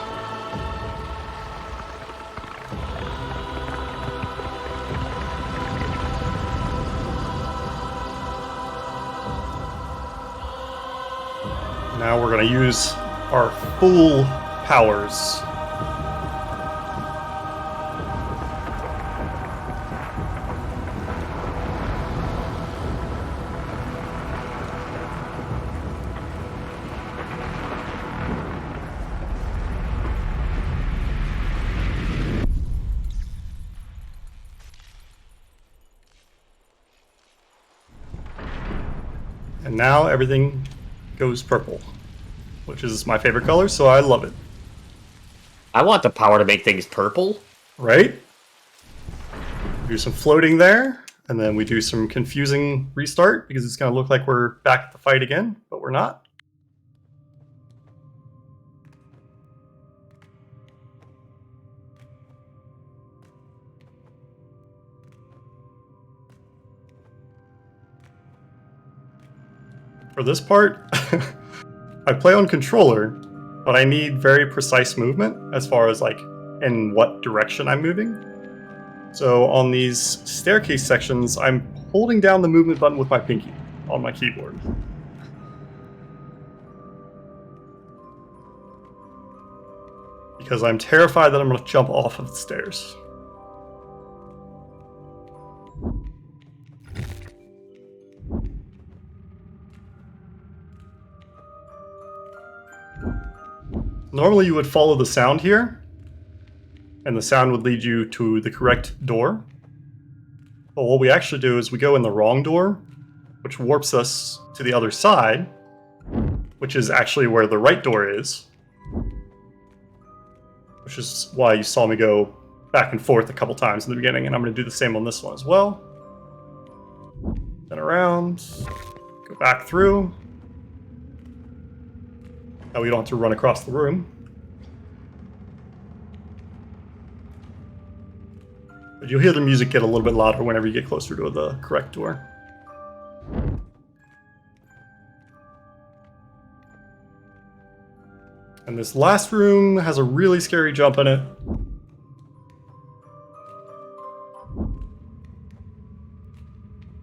Now we're going to use our full powers. And now everything goes purple, which is my favorite color, so I love it. I want the power to make things purple. Right? Do some floating there, and then we do some confusing restart because it's going to look like we're back at the fight again, but we're not. For this part, I play on controller, but I need very precise movement as far as like in what direction I'm moving. So on these staircase sections, I'm holding down the movement button with my pinky on my keyboard. Because I'm terrified that I'm going to jump off of the stairs. Normally you would follow the sound here, and the sound would lead you to the correct door. But what we actually do is we go in the wrong door, which warps us to the other side, which is actually where the right door is. Which is why you saw me go back and forth a couple times in the beginning, and I'm going to do the same on this one as well. Then around, go back through. Now we don't have to run across the room. But you'll hear the music get a little bit louder whenever you get closer to the correct door. And this last room has a really scary jump in it.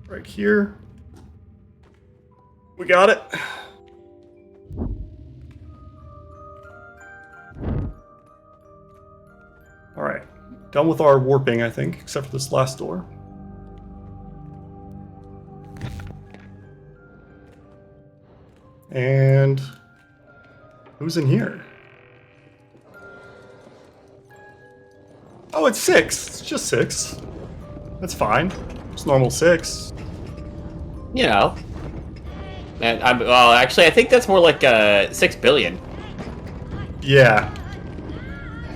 Right here. We got it. Alright. Done with our warping, I think, except for this last door. And who's in here? Oh, it's 6. It's just 6. That's fine. It's normal 6. You know. And well, actually, I think that's more like 6 billion. Yeah.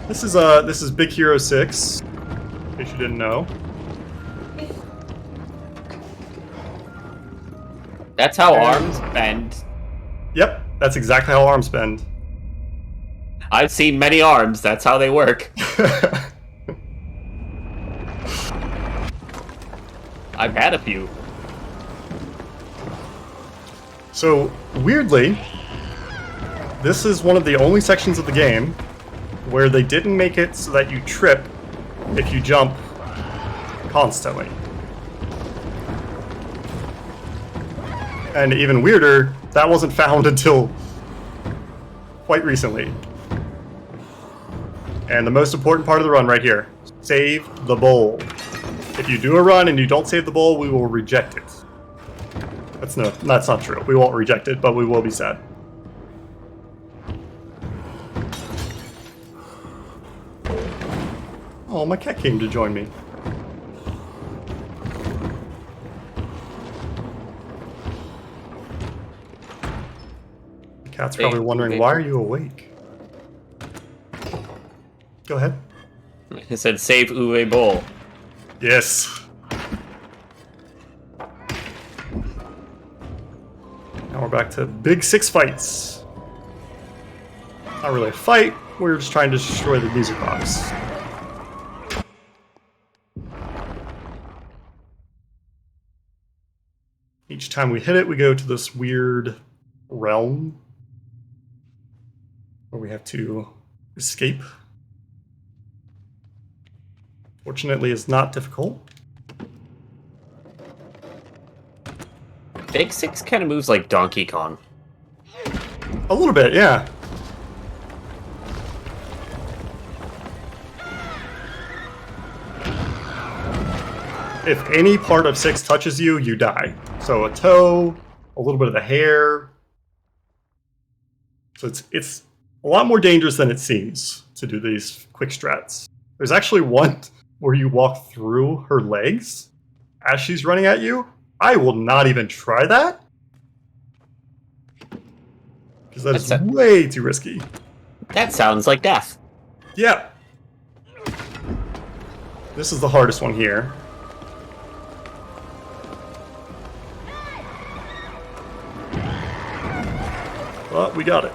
This is Big Hero 6, in case you didn't know. That's how arms bend. Yep, that's exactly how arms bend. I've seen many arms. That's how they work. I've had a few. So, weirdly, this is one of the only sections of the game where they didn't make it so that you trip if you jump constantly. And even weirder, that wasn't found until quite recently. And the most important part of the run right here, save the bowl. If you do a run and you don't save the bowl, we will reject it. That's not true. We won't reject it, but we will be sad. Oh, my cat came to join me. The cat's probably wondering, why are you awake? Go ahead. It said save Uwe Bowl. Yes. Now we're back to big 6 fights. Not really a fight, we're just trying to destroy the music box. Each time we hit it, we go to this weird realm where we have to escape. Fortunately, it's not difficult. Big 6 kind of moves like Donkey Kong. A little bit, yeah. If any part of 6 touches you, you die. So a toe, a little bit of the hair. So it's a lot more dangerous than it seems to do these quick strats. There's actually one where you walk through her legs as she's running at you. I will not even try that. Because that is way too risky. That sounds like death. Yeah. This is the hardest one here. Well, we got it.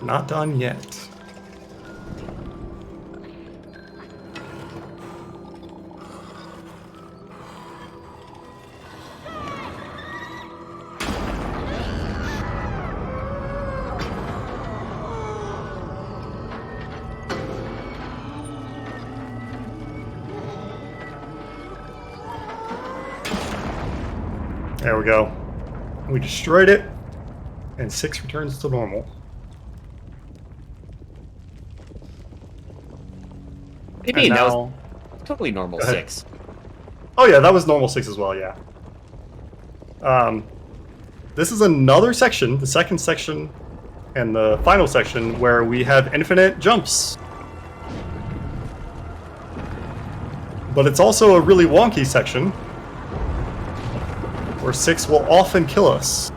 Not done yet. There we go. We destroyed it, and 6 returns to normal. What do you mean? That was totally normal 6. Oh yeah, that was normal 6 as well, yeah. This is another section, the second section and the final section, where we have infinite jumps. But it's also a really wonky section, where 6 will often kill us.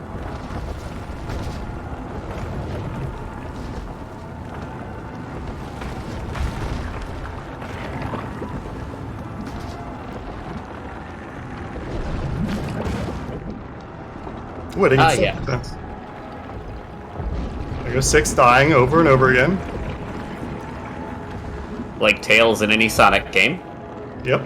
Yeah. There goes 6 dying over and over again. Like Tails in any Sonic game. Yep.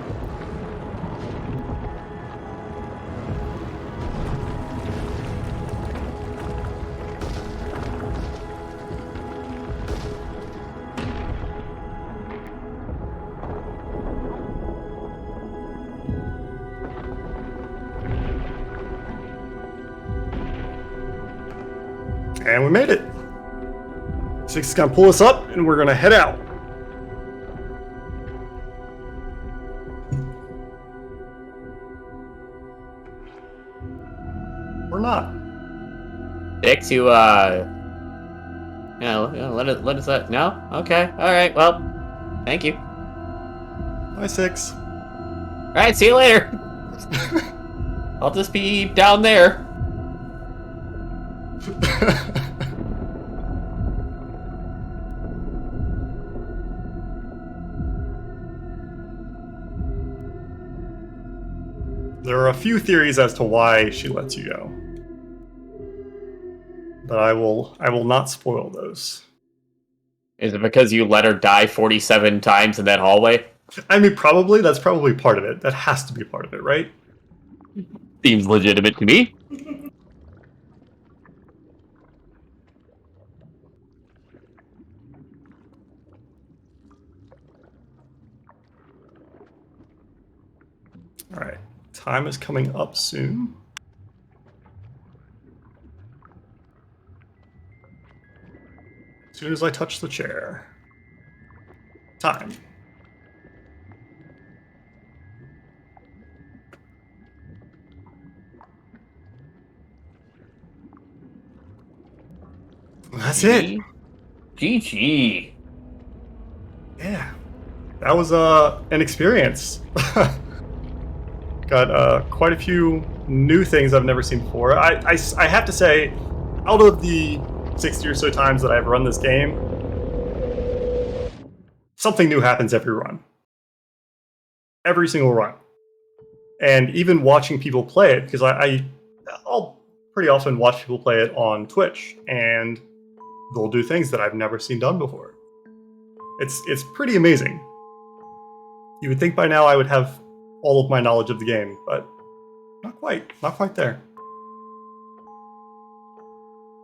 And we made it. 6 is gonna pull us up, and we're gonna head out. Or not. 6, you let us no? Okay, alright, well, thank you. Bye, 6. Alright, see you later. I'll just be down there. There are a few theories as to why she lets you go, but I will not spoil those. Is it because you let her die 47 times in that hallway? I mean, probably. That's probably part of it. That has to be part of it, right? Seems legitimate to me. All right. Time is coming up soon. As soon as I touch the chair. Time. That's it. GG. Yeah. That was an experience. Got quite a few new things I've never seen before. I have to say, out of the 60 or so times that I've run this game, something new happens every run. Every single run. And even watching people play it, because I'll pretty often watch people play it on Twitch, and they'll do things that I've never seen done before. It's pretty amazing. You would think by now I would have all of my knowledge of the game, but not quite there.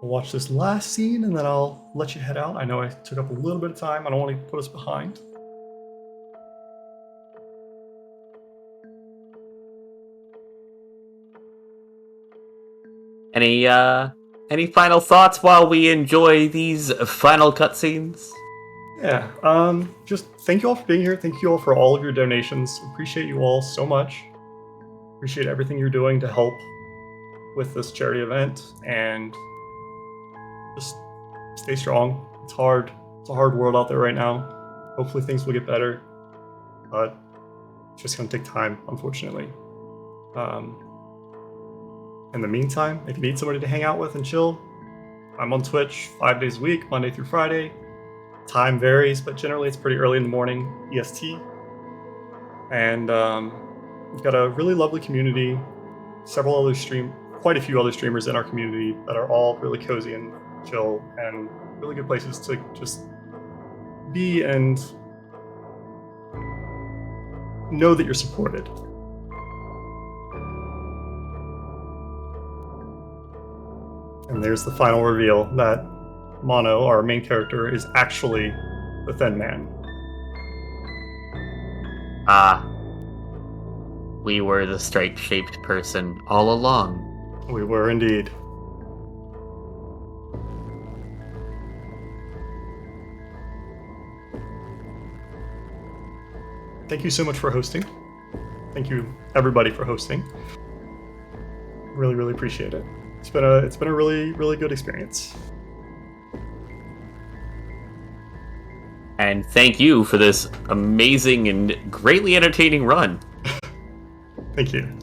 We'll watch this last scene, and then I'll let you head out. I know I took up a little bit of time. I don't want to put us behind. Any final thoughts while we enjoy these final cutscenes? Yeah, just thank you all for being here. Thank you all for all of your donations. Appreciate you all so much. Appreciate everything you're doing to help with this charity event, and just stay strong. It's hard. It's a hard world out there right now. Hopefully things will get better, but it's just going to take time, unfortunately. In the meantime, if you need somebody to hang out with and chill, I'm on Twitch 5 days a week, Monday through Friday. Time varies, but generally it's pretty early in the morning, EST. And we've got a really lovely community, quite a few other streamers in our community that are all really cozy and chill and really good places to just be and know that you're supported. And there's the final reveal that Mono, our main character, is actually the Thin Man. We were the striped-shaped person all along. We were indeed. Thank you so much for hosting. Thank you, everybody, for hosting. Really, really appreciate it. It's been a really, really good experience. And thank you for this amazing and greatly entertaining run. Thank you.